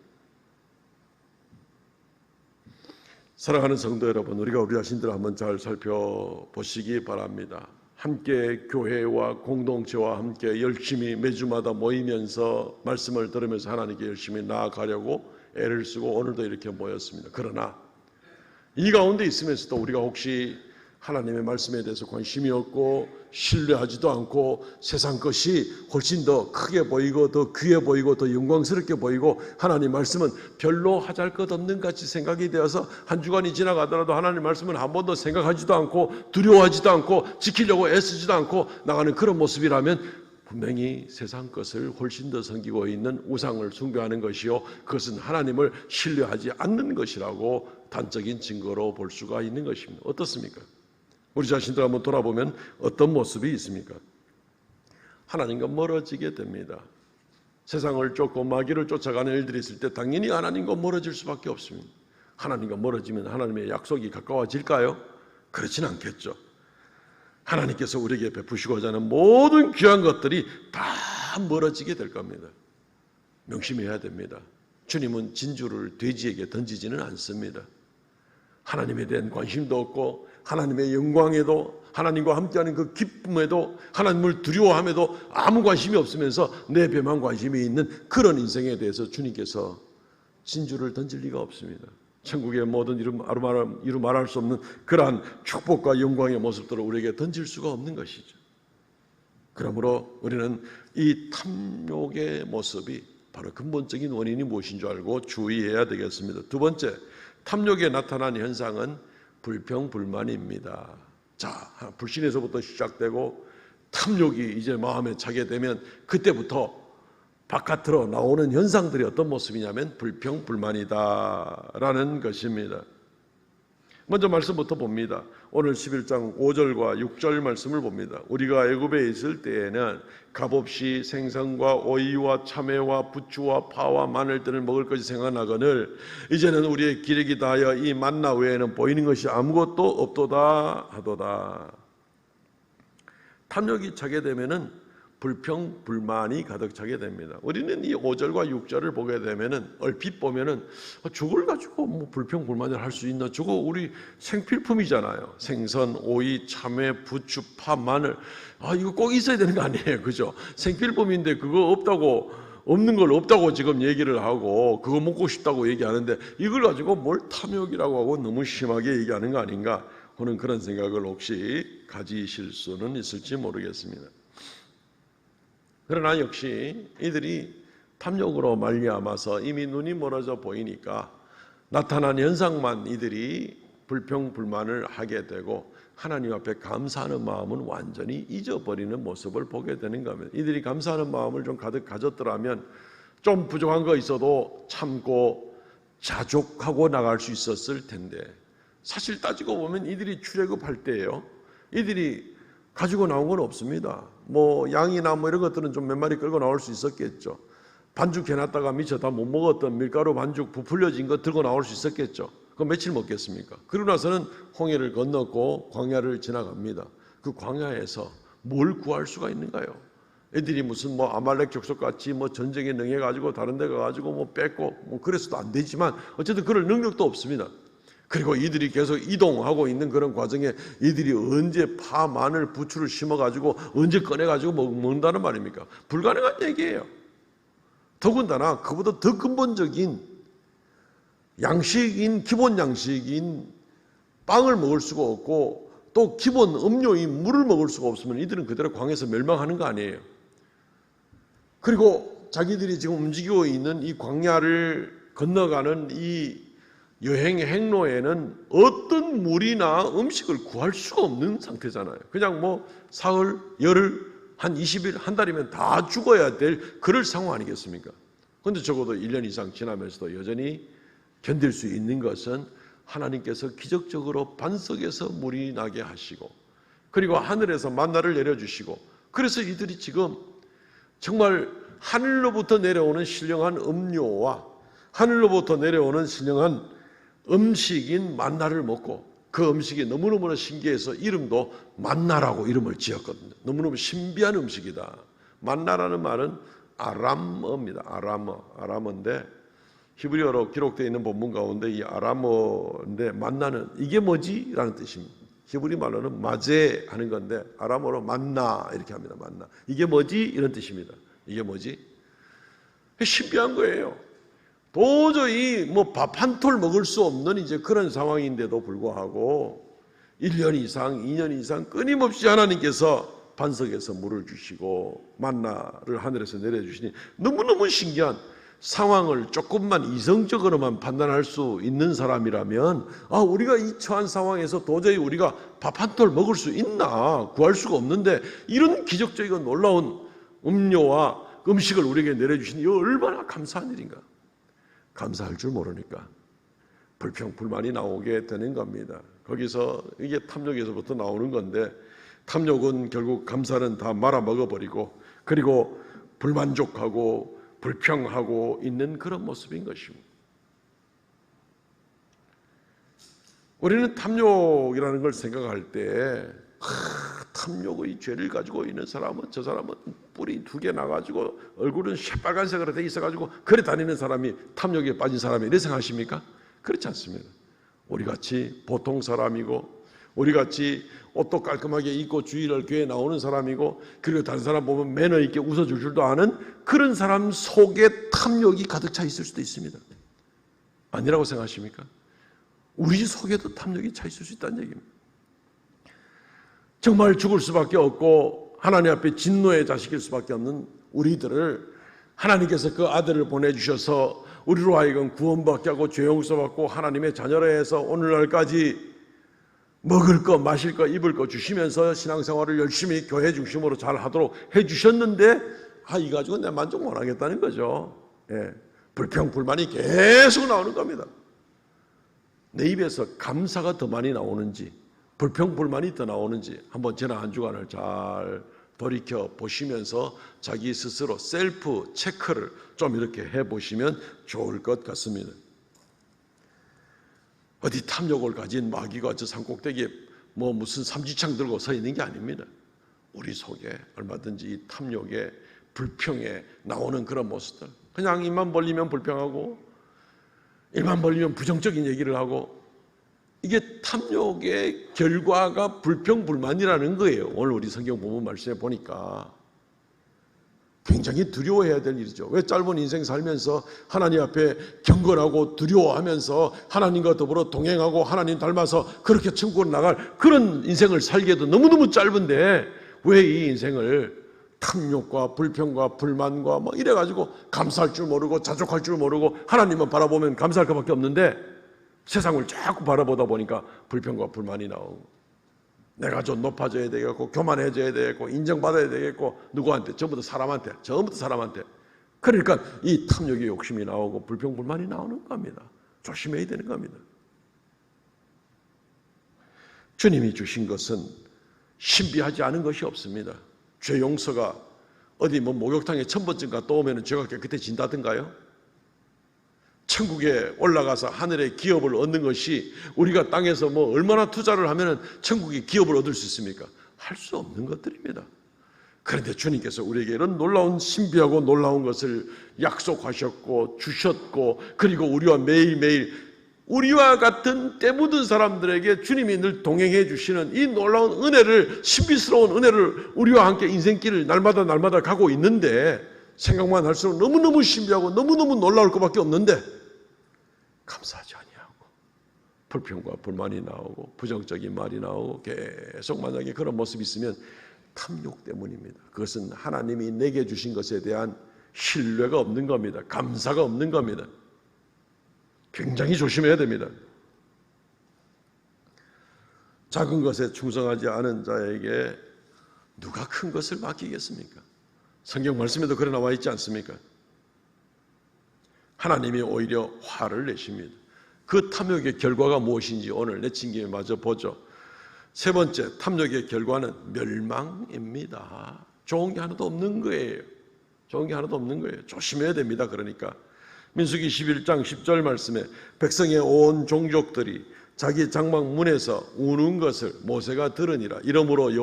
사랑하는 성도 여러분, 우리가 우리 자신들을 한번 잘 살펴보시기 바랍니다. 함께 교회와 공동체와 함께 열심히 매주마다 모이면서 말씀을 들으면서 하나님께 열심히 나아가려고 애를 쓰고 오늘도 이렇게 모였습니다. 그러나 이 가운데 있으면서도 우리가 혹시 하나님의 말씀에 대해서 관심이 없고 신뢰하지도 않고 세상 것이 훨씬 더 크게 보이고 더 귀해 보이고 더 영광스럽게 보이고 하나님 말씀은 별로 하잘 것 없는 같이 생각이 되어서 한 주간이 지나가더라도 하나님 말씀은 한 번도 생각하지도 않고 두려워하지도 않고 지키려고 애쓰지도 않고 나가는 그런 모습이라면 분명히 세상 것을 훨씬 더 섬기고 있는 우상을 숭배하는 것이요, 그것은 하나님을 신뢰하지 않는 것이라고 단적인 증거로 볼 수가 있는 것입니다. 어떻습니까? 우리 자신들 한번 돌아보면 어떤 모습이 있습니까? 하나님과 멀어지게 됩니다. 세상을 쫓고 마귀를 쫓아가는 일들이 있을 때 당연히 하나님과 멀어질 수밖에 없습니다. 하나님과 멀어지면 하나님의 약속이 가까워질까요? 그렇진 않겠죠. 하나님께서 우리에게 베푸시고자 하는 모든 귀한 것들이 다 멀어지게 될 겁니다. 명심해야 됩니다. 주님은 진주를 돼지에게 던지지는 않습니다. 하나님에 대한 관심도 없고 하나님의 영광에도 하나님과 함께하는 그 기쁨에도 하나님을 두려워함에도 아무 관심이 없으면서 내 배만 관심이 있는 그런 인생에 대해서 주님께서 진주를 던질 리가 없습니다. 천국의 모든 이루 말할 수 없는 그러한 축복과 영광의 모습들을 우리에게 던질 수가 없는 것이죠. 그러므로 우리는 이 탐욕의 모습이 바로 근본적인 원인이 무엇인 줄 알고 주의해야 되겠습니다. 두 번째, 탐욕에 나타난 현상은 불평불만입니다. 자, 불신에서부터 시작되고 탐욕이 이제 마음에 차게 되면 그때부터 바깥으로 나오는 현상들이 어떤 모습이냐면 불평불만이다라는 것입니다. 먼저 말씀부터 봅니다. 오늘 11장 5절과 6절 말씀을 봅니다. 우리가 애굽에 있을 때에는 값없이 생선과 오이와 참외와 부추와 파와 마늘 등을 먹을 것이 생각나거늘 이제는 우리의 기력이 다하여 이 만나 외에는 보이는 것이 아무것도 없도다 하도다. 탐욕이 차게 되면은 불평불만이 가득 차게 됩니다. 우리는 이 5절과 6절을 보게 되면은 얼핏 보면은 저걸 가지고 뭐 불평불만을 할 수 있나? 저거 우리 생필품이잖아요. 생선, 오이, 참외, 부추, 파, 마늘. 이거 꼭 있어야 되는 거 아니에요, 그죠? 생필품인데 그거 없는 걸 없다고 지금 얘기를 하고 그거 먹고 싶다고 얘기하는데 이걸 가지고 뭘 탐욕이라고 하고 너무 심하게 얘기하는 거 아닌가 하는 그런 생각을 혹시 가지실 수는 있을지 모르겠습니다. 그러나 역시 이들이 탐욕으로 말미암아서 이미 눈이 멀어져 보이니까 나타난 현상만 이들이 불평불만을 하게 되고 하나님 앞에 감사하는 마음은 완전히 잊어버리는 모습을 보게 되는 겁니다. 이들이 감사하는 마음을 좀 가득 가졌더라면 좀 부족한 거 있어도 참고 자족하고 나갈 수 있었을 텐데 사실 따지고 보면 이들이 출애굽할 때예요. 이들이 가지고 나온 건 없습니다. 뭐 양이나 뭐 이런 것들은 좀 몇 마리 끌고 나올 수 있었겠죠. 반죽 해놨다가 미처 다 못 먹었던 밀가루 반죽 부풀려진 거 들고 나올 수 있었겠죠. 그럼 며칠 먹겠습니까? 그러고 나서는 홍해를 건넜고 광야를 지나갑니다. 그 광야에서 뭘 구할 수가 있는가요? 애들이 무슨 뭐 아말렉 족속같이 뭐 전쟁에 능해가지고 다른 데 가가지고 뭐 뺏고 뭐 그래서도 안 되지만 어쨌든 그럴 능력도 없습니다. 그리고 이들이 계속 이동하고 있는 그런 과정에 이들이 언제 파, 마늘, 부추를 심어가지고 언제 꺼내가지고 먹는다는 말입니까? 불가능한 얘기예요. 더군다나 그보다 더 근본적인 양식인, 기본 양식인 빵을 먹을 수가 없고 또 기본 음료인 물을 먹을 수가 없으면 이들은 그대로 광야에서 멸망하는 거 아니에요. 그리고 자기들이 지금 움직이고 있는 이 광야를 건너가는 이 여행 행로에는 어떤 물이나 음식을 구할 수가 없는 상태잖아요. 그냥 뭐 사흘, 열흘, 한 20일, 한 달이면 다 죽어야 될 그럴 상황 아니겠습니까? 그런데 적어도 1년 이상 지나면서도 여전히 견딜 수 있는 것은 하나님께서 기적적으로 반석에서 물이 나게 하시고 그리고 하늘에서 만나를 내려주시고 그래서 이들이 지금 정말 하늘로부터 내려오는 신령한 음료와 하늘로부터 내려오는 신령한 음식인 만나를 먹고 그 음식이 너무너무 신기해서 이름도 만나라고 이름을 지었거든요. 너무너무 신비한 음식이다. 만나라는 말은 아람어입니다. 아람어인데 히브리어로 기록되어 있는 본문 가운데 이 아람어인데 만나는 이게 뭐지? 라는 뜻입니다. 히브리 말로는 마제 하는 건데 아람어로 만나 이렇게 합니다. 만나. 이게 뭐지? 이런 뜻입니다. 이게 뭐지? 신비한 거예요. 도저히 뭐 밥 한 톨 먹을 수 없는 이제 그런 상황인데도 불구하고 1년 이상, 2년 이상 끊임없이 하나님께서 반석에서 물을 주시고 만나를 하늘에서 내려주시니 너무너무 신기한, 상황을 조금만 이성적으로만 판단할 수 있는 사람이라면 우리가 이 처한 상황에서 도저히 우리가 밥 한 톨 먹을 수 있나, 구할 수가 없는데 이런 기적적이고 놀라운 음료와 음식을 우리에게 내려주시니 이거 얼마나 감사한 일인가. 감사할 줄 모르니까 불평 불만이 나오게 되는 겁니다. 거기서 이게 탐욕에서부터 나오는 건데, 탐욕은 결국 감사는 다 말아먹어버리고 그리고 불만족하고 불평하고 있는 그런 모습인 것입니다. 우리는 탐욕이라는 걸 생각할 때 탐욕의 죄를 가지고 있는 사람은, 저 사람은 뿔이 2개 나가지고 얼굴은 새빨간색으로 돼 있어가지고 그래 다니는 사람이 탐욕에 빠진 사람이 이렇게 생각하십니까? 그렇지 않습니다. 우리같이 보통 사람이고 우리같이 옷도 깔끔하게 입고 주일날 교회에 나오는 사람이고 그리고 다른 사람 보면 매너 있게 웃어줄 줄도 아는 그런 사람 속에 탐욕이 가득 차 있을 수도 있습니다. 아니라고 생각하십니까? 우리 속에도 탐욕이 차 있을 수 있다는 얘기입니다. 정말 죽을 수밖에 없고 하나님 앞에 진노의 자식일 수밖에 없는 우리들을 하나님께서 그 아들을 보내주셔서 우리로 하여금 구원받게 하고 죄 용서받고 하나님의 자녀라 해서 오늘날까지 먹을 거 마실 거 입을 거 주시면서 신앙생활을 열심히 교회 중심으로 잘 하도록 해주셨는데 이 가지고 내가 만족 못 하겠다는 거죠. 불평 불만이 계속 나오는 겁니다. 내 입에서 감사가 더 많이 나오는지 불평 불만이 더 나오는지 한번 지난 한 주간을 잘 돌이켜 보시면서 자기 스스로 셀프 체크를 좀 이렇게 해보시면 좋을 것 같습니다. 어디 탐욕을 가진 마귀가 저 산꼭대기에 무슨 삼지창 들고 서 있는 게 아닙니다. 우리 속에 얼마든지 이 탐욕에 불평에 나오는 그런 모습들, 그냥 입만 벌리면 불평하고 입만 벌리면 부정적인 얘기를 하고, 이게 탐욕의 결과가 불평불만이라는 거예요. 오늘 우리 성경 본문 말씀에 보니까 굉장히 두려워해야 될 일이죠. 왜 짧은 인생 살면서 하나님 앞에 경건하고 두려워하면서 하나님과 더불어 동행하고 하나님 닮아서 그렇게 천국으로 나갈 그런 인생을 살기에도 너무너무 짧은데 왜 이 인생을 탐욕과 불평과 불만과 이래가지고 감사할 줄 모르고 자족할 줄 모르고 하나님만 바라보면 감사할 것밖에 없는데 세상을 자꾸 바라보다 보니까 불평과 불만이 나오고 내가 좀 높아져야 되겠고 교만해져야 되겠고 인정받아야 되겠고 누구한테? 전부 다 사람한테. 그러니까 이 탐욕의 욕심이 나오고 불평불만이 나오는 겁니다. 조심해야 되는 겁니다. 주님이 주신 것은 신비하지 않은 것이 없습니다. 죄 용서가 어디 목욕탕에 1000번쯤 갔다 오면 죄가 깨끗해진다든가요? 천국에 올라가서 하늘의 기업을 얻는 것이 우리가 땅에서 얼마나 투자를 하면 천국의 기업을 얻을 수 있습니까? 할 수 없는 것들입니다. 그런데 주님께서 우리에게 이런 놀라운 신비하고 놀라운 것을 약속하셨고 주셨고 그리고 우리와 매일매일 우리와 같은 때 묻은 사람들에게 주님이 늘 동행해 주시는 이 놀라운 은혜를, 신비스러운 은혜를 우리와 함께 인생길을 날마다 가고 있는데 생각만 할수록 너무너무 신비하고 너무너무 놀라울 것밖에 없는데 감사하지 아니하고 불평과 불만이 나오고 부정적인 말이 나오고 계속 만약에 그런 모습이 있으면 탐욕 때문입니다. 그것은 하나님이 내게 주신 것에 대한 신뢰가 없는 겁니다. 감사가 없는 겁니다. 굉장히 조심해야 됩니다. 작은 것에 충성하지 않은 자에게 누가 큰 것을 맡기겠습니까? 성경 말씀에도 그래 나와 있지 않습니까? 하나님이 오히려 화를 내십니다. 그 탐욕의 결과가 무엇인지 오늘 내친 김에 마저 보죠. 세 번째, 탐욕의 결과는 멸망입니다. 좋은 게 하나도 없는 거예요. 조심해야 됩니다. 그러니까 민수기 11장 10절 말씀에 백성의 온 종족들이 자기 장막 문에서 우는 것을 모세가 들으니라. 이러므로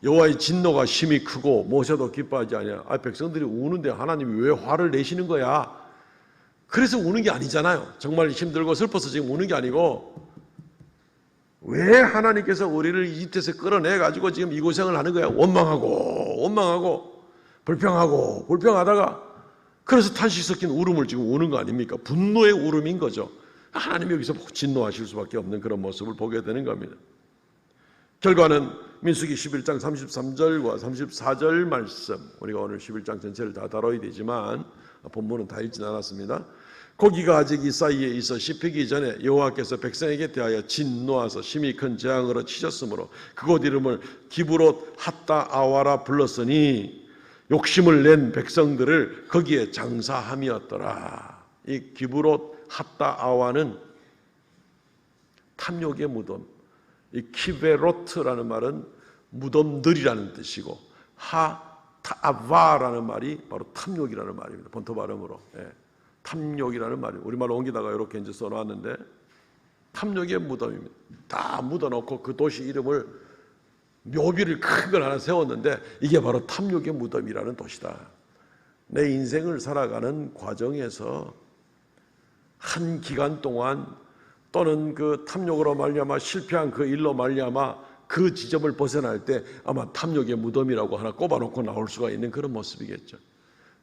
여호와의 진노가 심히 크고 모세도 기뻐하지 아니하여. 백성들이 우는데 하나님이 왜 화를 내시는 거야? 그래서 우는 게 아니잖아요. 정말 힘들고 슬퍼서 지금 우는 게 아니고 왜 하나님께서 우리를 이집트에서 끌어내가지고 지금 이 고생을 하는 거야? 원망하고 불평하다가 그래서 탄식 섞인 울음을 지금 우는 거 아닙니까? 분노의 울음인 거죠. 하나님이 여기서 진노하실 수밖에 없는 그런 모습을 보게 되는 겁니다. 결과는 민수기 11장 33절과 34절 말씀, 우리가 오늘 11장 전체를 다 다뤄야 되지만 본문은 다 읽진 않았습니다. 고기가 아직 이 사이에 있어 씹히기 전에 여호와께서 백성에게 대하여 진노하사 심히 큰 재앙으로 치셨으므로 그곳 이름을 기브롯 핫다 아와라 불렀으니 욕심을 낸 백성들을 거기에 장사함이었더라. 이 기브롯 핫다 아와는 탐욕의 무덤, 이 키베로트라는 말은 무덤들이라는 뜻이고 하타아바라는 말이 바로 탐욕이라는 말입니다. 본토 발음으로. 탐욕이라는 말이 우리말로 옮기다가 이렇게 이제 써놨는데 탐욕의 무덤입니다. 다 묻어놓고 그 도시 이름을 묘비를 큰 걸 하나 세웠는데 이게 바로 탐욕의 무덤이라는 도시다. 내 인생을 살아가는 과정에서 한 기간 동안 또는 그 탐욕으로 말미암아 실패한 그 일로 말미암아 그 지점을 벗어날 때 아마 탐욕의 무덤이라고 하나 꼽아놓고 나올 수가 있는 그런 모습이겠죠.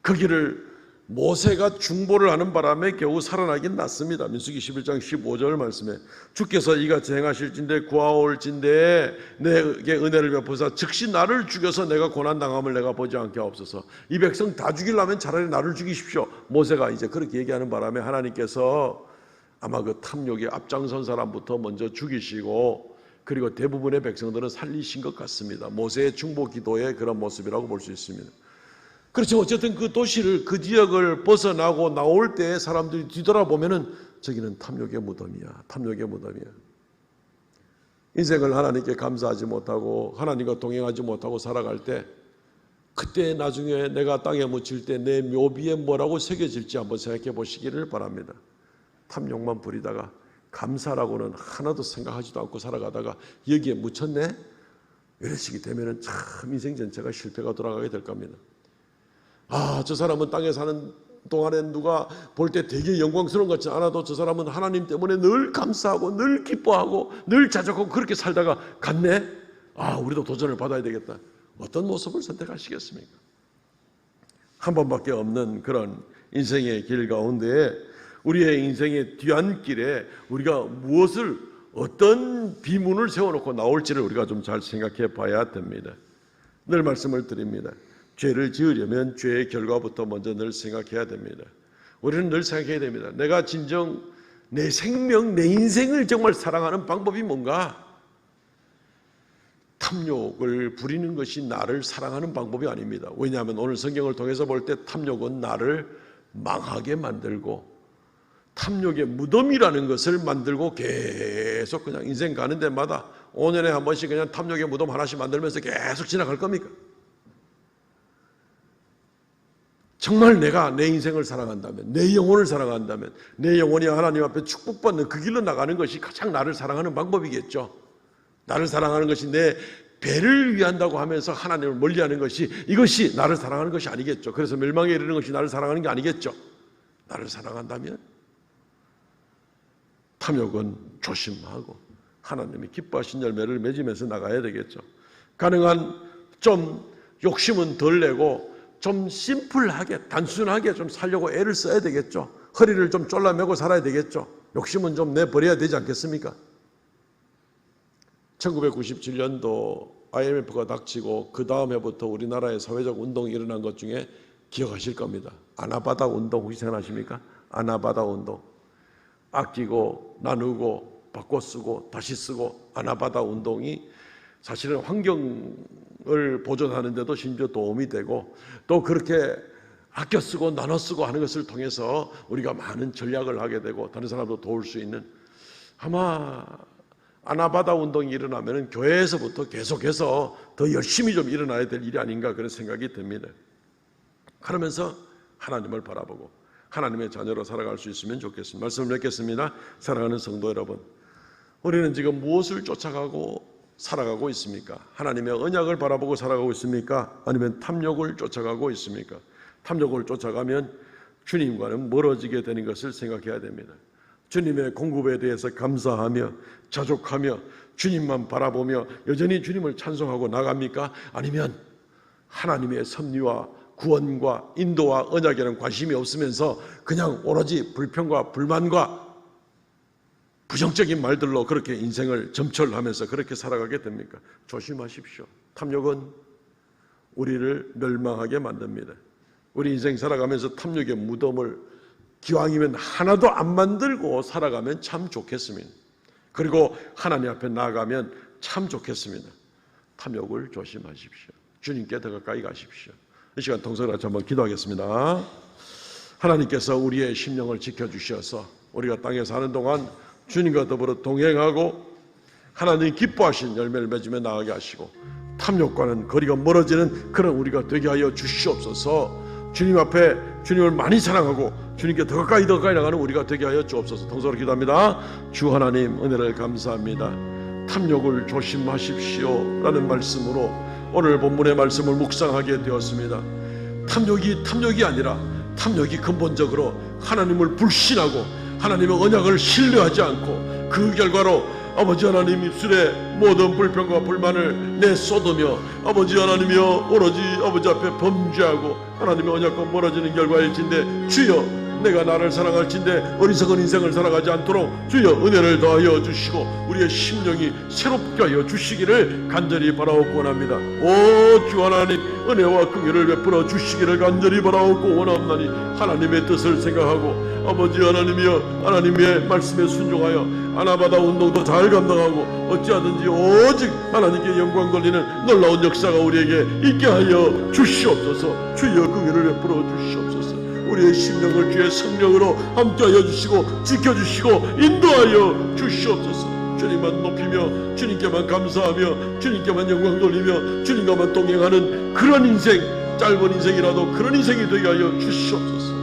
거기를 모세가 중보를 하는 바람에 겨우 살아나긴 났습니다. 민수기 11장 15절 말씀에 주께서 이같이 행하실진대 구하올진대에 내게 은혜를 베푸사 즉시 나를 죽여서 내가 고난당함을 내가 보지 않게 하옵소서. 이 백성 다 죽이려면 차라리 나를 죽이십시오. 모세가 이제 그렇게 얘기하는 바람에 하나님께서 아마 그 탐욕에 앞장선 사람부터 먼저 죽이시고 그리고 대부분의 백성들은 살리신 것 같습니다. 모세의 중보 기도의 그런 모습이라고 볼 수 있습니다. 그렇죠. 어쨌든 그 도시를 그 지역을 벗어나고 나올 때 사람들이 뒤돌아보면은 저기는 탐욕의 무덤이야. 탐욕의 무덤이야. 인생을 하나님께 감사하지 못하고 하나님과 동행하지 못하고 살아갈 때 그때 나중에 내가 땅에 묻힐 때 내 묘비에 뭐라고 새겨질지 한번 생각해 보시기를 바랍니다. 탐욕만 부리다가 감사라고는 하나도 생각하지도 않고 살아가다가 여기에 묻혔네? 이러시게 되면은 참 인생 전체가 실패가 돌아가게 될 겁니다. 아, 저 사람은 땅에 사는 동안에 누가 볼 때 되게 영광스러운 것 같지 않아도 저 사람은 하나님 때문에 늘 감사하고 늘 기뻐하고 늘 자족하고 그렇게 살다가 갔네? 아, 우리도 도전을 받아야 되겠다. 어떤 모습을 선택하시겠습니까? 한 번밖에 없는 그런 인생의 길 가운데 우리의 인생의 뒤안길에 우리가 무엇을 어떤 비문을 세워놓고 나올지를 우리가 좀 잘 생각해 봐야 됩니다. 늘 말씀을 드립니다. 죄를 지으려면 죄의 결과부터 먼저 늘 생각해야 됩니다. 우리는 늘 생각해야 됩니다. 내가 진정 내 생명, 내 인생을 정말 사랑하는 방법이 뭔가? 탐욕을 부리는 것이 나를 사랑하는 방법이 아닙니다. 왜냐하면 오늘 성경을 통해서 볼 때 탐욕은 나를 망하게 만들고 탐욕의 무덤이라는 것을 만들고 계속 그냥 인생 가는 데마다 5년에 한 번씩 그냥 탐욕의 무덤 하나씩 만들면서 계속 지나갈 겁니까? 정말 내가 내 인생을 사랑한다면, 내 영혼을 사랑한다면, 내 영혼이 하나님 앞에 축복받는 그 길로 나가는 것이 가장 나를 사랑하는 방법이겠죠. 나를 사랑하는 것이 내 배를 위한다고 하면서 하나님을 멀리하는 것이 이것이 나를 사랑하는 것이 아니겠죠. 그래서 멸망에 이르는 것이 나를 사랑하는 게 아니겠죠. 나를 사랑한다면 탐욕은 조심하고 하나님이 기뻐하신 열매를 맺으면서 나가야 되겠죠. 가능한 좀 욕심은 덜 내고 좀 심플하게 단순하게 좀 살려고 애를 써야 되겠죠. 허리를 좀 졸라매고 살아야 되겠죠. 욕심은 좀 내버려야 되지 않겠습니까? 1997년도 IMF가 닥치고 그 다음 해부터 우리나라의 사회적 운동이 일어난 것 중에 기억하실 겁니다. 아나바다 운동 혹시 생각나십니까? 아나바다 운동. 아끼고 나누고 바꿔 쓰고 다시 쓰고 아나바다 운동이 사실은 환경을 보존하는 데도 심지어 도움이 되고 또 그렇게 아껴 쓰고 나눠 쓰고 하는 것을 통해서 우리가 많은 전략을 하게 되고 다른 사람도 도울 수 있는 아마 아나바다 운동이 일어나면 교회에서부터 계속해서 더 열심히 좀 일어나야 될 일이 아닌가 그런 생각이 듭니다. 그러면서 하나님을 바라보고 하나님의 자녀로 살아갈 수 있으면 좋겠습니다. 말씀을 맺겠습니다. 사랑하는 성도 여러분, 우리는 지금 무엇을 쫓아가고 살아가고 있습니까? 하나님의 언약을 바라보고 살아가고 있습니까? 아니면 탐욕을 쫓아가고 있습니까? 탐욕을 쫓아가면 주님과는 멀어지게 되는 것을 생각해야 됩니다. 주님의 공급에 대해서 감사하며 자족하며 주님만 바라보며 여전히 주님을 찬송하고 나갑니까? 아니면 하나님의 섭리와 구원과 인도와 언약에는 관심이 없으면서 그냥 오로지 불평과 불만과 부정적인 말들로 그렇게 인생을 점철하면서 그렇게 살아가게 됩니까? 조심하십시오. 탐욕은 우리를 멸망하게 만듭니다. 우리 인생 살아가면서 탐욕의 무덤을 기왕이면 하나도 안 만들고 살아가면 참 좋겠습니다. 그리고 하나님 앞에 나아가면 참 좋겠습니다. 탐욕을 조심하십시오. 주님께 더 가까이 가십시오. 이 시간 통성으로 같이 한번 기도하겠습니다. 하나님께서 우리의 심령을 지켜주셔서 우리가 땅에 사는 동안 주님과 더불어 동행하고 하나님 기뻐하신 열매를 맺으며 나아가게 하시고 탐욕과는 거리가 멀어지는 그런 우리가 되게 하여 주시옵소서. 주님 앞에 주님을 많이 사랑하고 주님께 더 가까이 나가는 우리가 되게 하여 주옵소서. 통성으로 기도합니다. 주 하나님 은혜를 감사합니다. 탐욕을 조심하십시오 라는 말씀으로 오늘 본문의 말씀을 묵상하게 되었습니다. 탐욕이 아니라 탐욕이 근본적으로 하나님을 불신하고 하나님의 언약을 신뢰하지 않고 그 결과로 아버지 하나님 입술에 모든 불평과 불만을 내쏟으며 아버지 하나님이여 오로지 아버지 앞에 범죄하고 하나님의 언약과 멀어지는 결과일진데 주여 내가 나를 사랑할진대 어리석은 인생을 살아가지 않도록 주여 은혜를 더하여 주시고 우리의 심령이 새롭게 하여 주시기를 간절히 바라옵고 원합니다. 오 주 하나님 은혜와 긍휼을 베풀어 주시기를 간절히 바라옵고 원합나니 하나님의 뜻을 생각하고 아버지 하나님이여 하나님의 말씀에 순종하여 아나바다 운동도 잘 감당하고 어찌하든지 오직 하나님께 영광 돌리는 놀라운 역사가 우리에게 있게 하여 주시옵소서. 주여 긍휼을 베풀어 주시옵소서. 우리의 심령을 주의 성령으로 함께하여 주시고 지켜주시고 인도하여 주시옵소서. 주님만 높이며 주님께만 감사하며 주님께만 영광 돌리며 주님과만 동행하는 그런 인생, 짧은 인생이라도 그런 인생이 되게 하여 주시옵소서.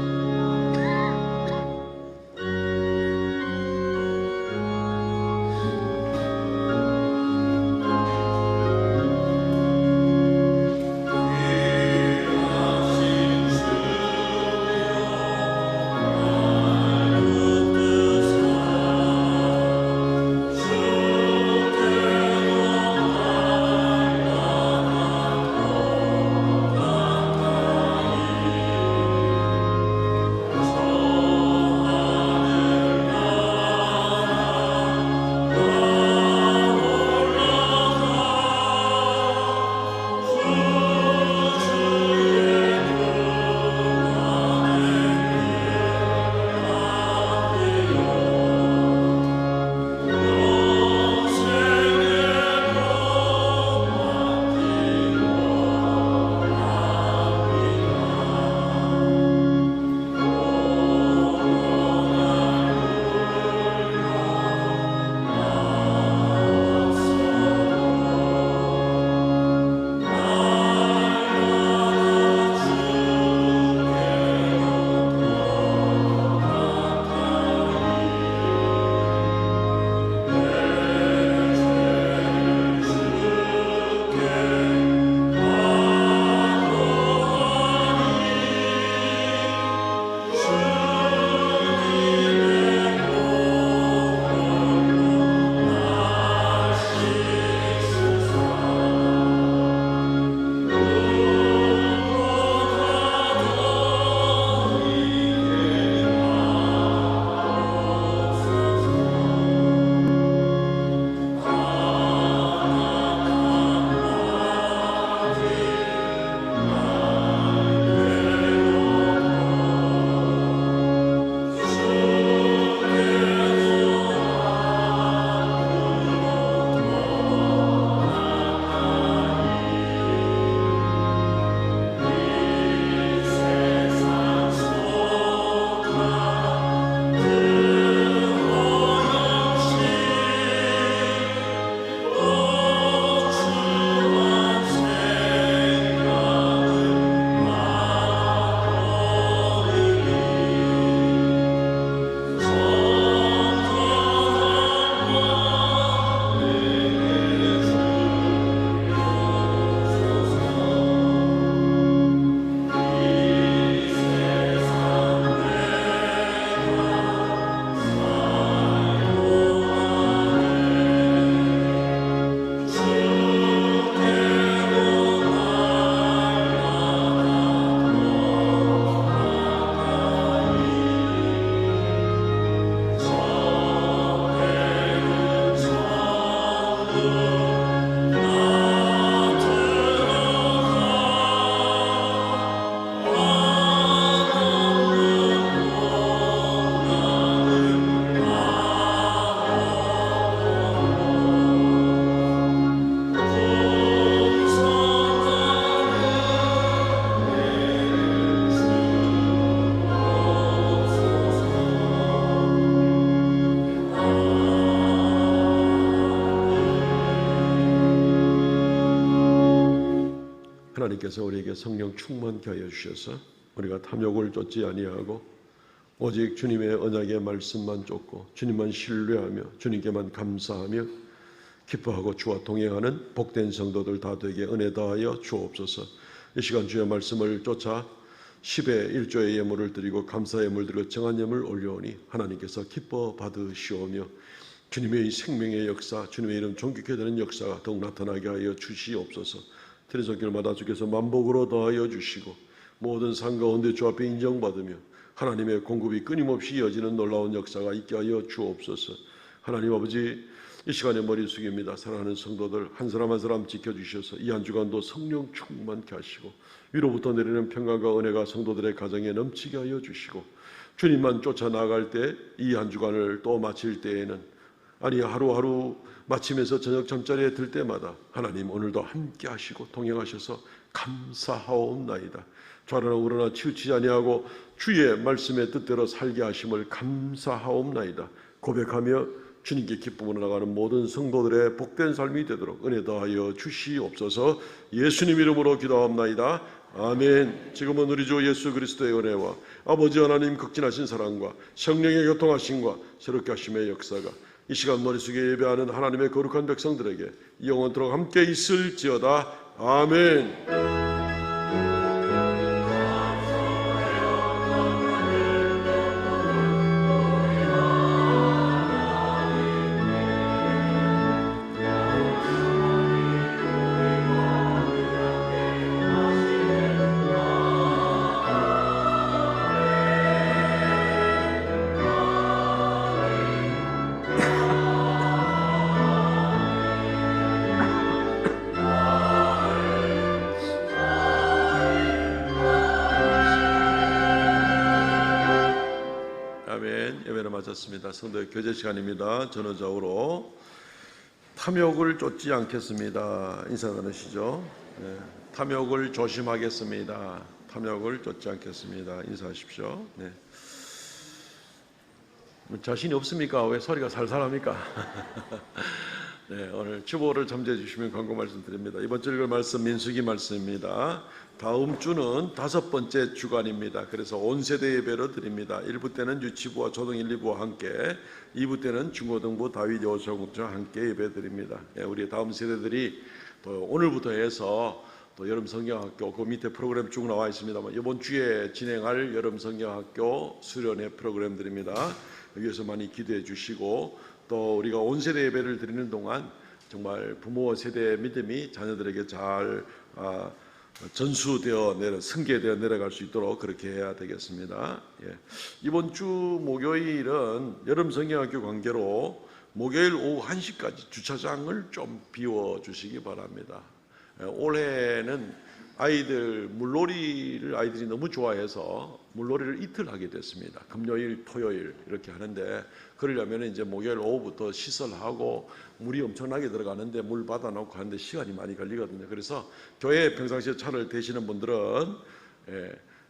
하나님께서 우리에게 성령 충만케 하여 주셔서 우리가 탐욕을 쫓지 아니하고 오직 주님의 언약의 말씀만 쫓고 주님만 신뢰하며 주님께만 감사하며 기뻐하고 주와 동행하는 복된 성도들 다 되게 은혜 다하여 주옵소서. 이 시간 주의 말씀을 쫓아 10의 1조의 예물을 드리고 감사의 예물 드리고 정한 예물 올려오니 하나님께서 기뻐 받으시오며 주님의 이 생명의 역사, 주님의 이름 존귀케 되는 역사가 더욱 나타나게 하여 주시옵소서. 들이손길마다 주께서 만복으로 더하여 주시고 모든 상 가운데 주 앞에 인정받으며 하나님의 공급이 끊임없이 이어지는 놀라운 역사가 있게 하여 주옵소서. 하나님 아버지, 이 시간에 머리 숙입니다. 사랑하는 성도들 한 사람 한 사람 지켜주셔서 이 한 주간도 성령 충만케 하시고 위로부터 내리는 평강과 은혜가 성도들의 가정에 넘치게 하여 주시고 주님만 쫓아 나갈 때 이 한 주간을 또 마칠 때에는 아니 하루하루 마치면서 저녁 잠자리에 들 때마다 하나님 오늘도 함께 하시고 동행하셔서 감사하옵나이다. 좌로나 우로나 치우치지 아니하고 주의 말씀의 뜻대로 살게 하심을 감사하옵나이다. 고백하며 주님께 기쁨으로 나가는 모든 성도들의 복된 삶이 되도록 은혜 더하여 주시옵소서. 예수님 이름으로 기도하옵나이다. 아멘. 지금은 우리 주 예수 그리스도의 은혜와 아버지 하나님 극진하신 사랑과 성령의 교통하심과 새롭게 하심의 역사가 이 시간 머릿속에 예배하는 하나님의 거룩한 백성들에게 영원토록 함께 있을지어다. 아멘. 예배를 마쳤습니다. 성도의 교제 시간입니다. 전후좌우로 탐욕을 쫓지 않겠습니다. 인사 나누시죠. 네. 탐욕을 조심하겠습니다. 탐욕을 쫓지 않겠습니다. 인사하십시오. 네. 자신이 없습니까? 왜 소리가 살살합니까? 네, 오늘 주보를 잠재해 주시면 광고 말씀드립니다. 이번 주 읽을 말씀 민수기 말씀입니다. 다음 주는 5번째 주간입니다. 그래서 온 세대 예배로 드립니다. 1부 때는 유치부와 초등 1, 2부와 함께, 2부 때는 중고등부 다윗 여호수아군과 함께 예배 드립니다. 우리 다음 세대들이 또 오늘부터 해서 또 여름 성경학교 그 밑에 프로그램 쭉 나와 있습니다만 이번 주에 진행할 여름 성경학교 수련회 프로그램들입니다. 여기에서 많이 기대해 주시고 또 우리가 온 세대 예배를 드리는 동안 정말 부모 세대의 믿음이 자녀들에게 잘 전수되어 승계되어 내려갈 수 있도록 그렇게 해야 되겠습니다. 예. 이번 주 목요일은 여름 성경학교 관계로 목요일 오후 1시까지 주차장을 좀 비워주시기 바랍니다. 올해는 물놀이를 아이들이 너무 좋아해서 물놀이를 이틀 하게 됐습니다. 금요일, 토요일 이렇게 하는데 그러려면 이제 목요일 오후부터 시설하고 물이 엄청나게 들어가는데 물 받아놓고 하는데 시간이 많이 걸리거든요. 그래서 교회 평상시에 차를 대시는 분들은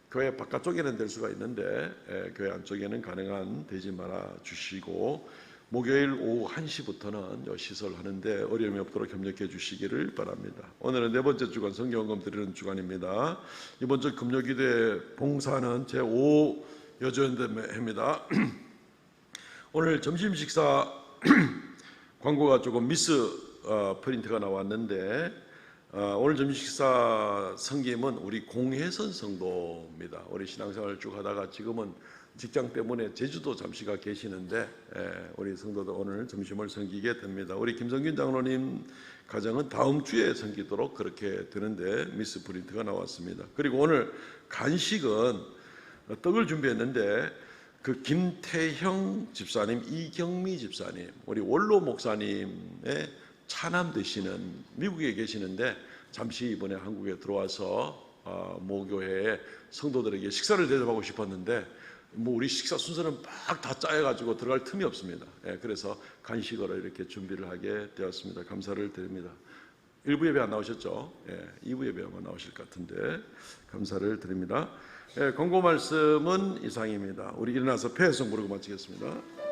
교회 바깥쪽에는 될 수가 있는데 교회 안쪽에는 가능한 되지 말아 주시고 목요일 오후 1시부터는 시설하는데 어려움이 없도록 협력해 주시기를 바랍니다. 오늘은 4번째 주간 성경헌금 드리는 주간입니다. 이번 주 금요기도회 봉사는 제5 여조연대회입니다. 오늘 점심 식사 광고가 조금 미스 프린트가 나왔는데 오늘 점심 식사 성김은 우리 공혜선 성도입니다. 우리 신앙생활을 쭉 하다가 지금은 직장 때문에 제주도 잠시가 계시는데 우리 성도들 오늘 점심을 섬기게 됩니다. 우리 김성균 장로님 가정은 다음 주에 섬기도록 그렇게 되는데 미스 프린트가 나왔습니다. 그리고 오늘 간식은 떡을 준비했는데 그 김태형 집사님, 이경미 집사님, 우리 원로 목사님의 차남 되시는 미국에 계시는데 잠시 이번에 한국에 들어와서 모교회에 성도들에게 식사를 대접하고 싶었는데 우리 식사 순서는 막 다 짜여가지고 들어갈 틈이 없습니다. 그래서 간식으로 이렇게 준비를 하게 되었습니다. 감사를 드립니다. 1부 예배 안 나오셨죠? 2부 예배 아마 나오실 것 같은데 감사를 드립니다. 권고 말씀은 이상입니다. 우리 일어나서 폐회성 부르고 마치겠습니다.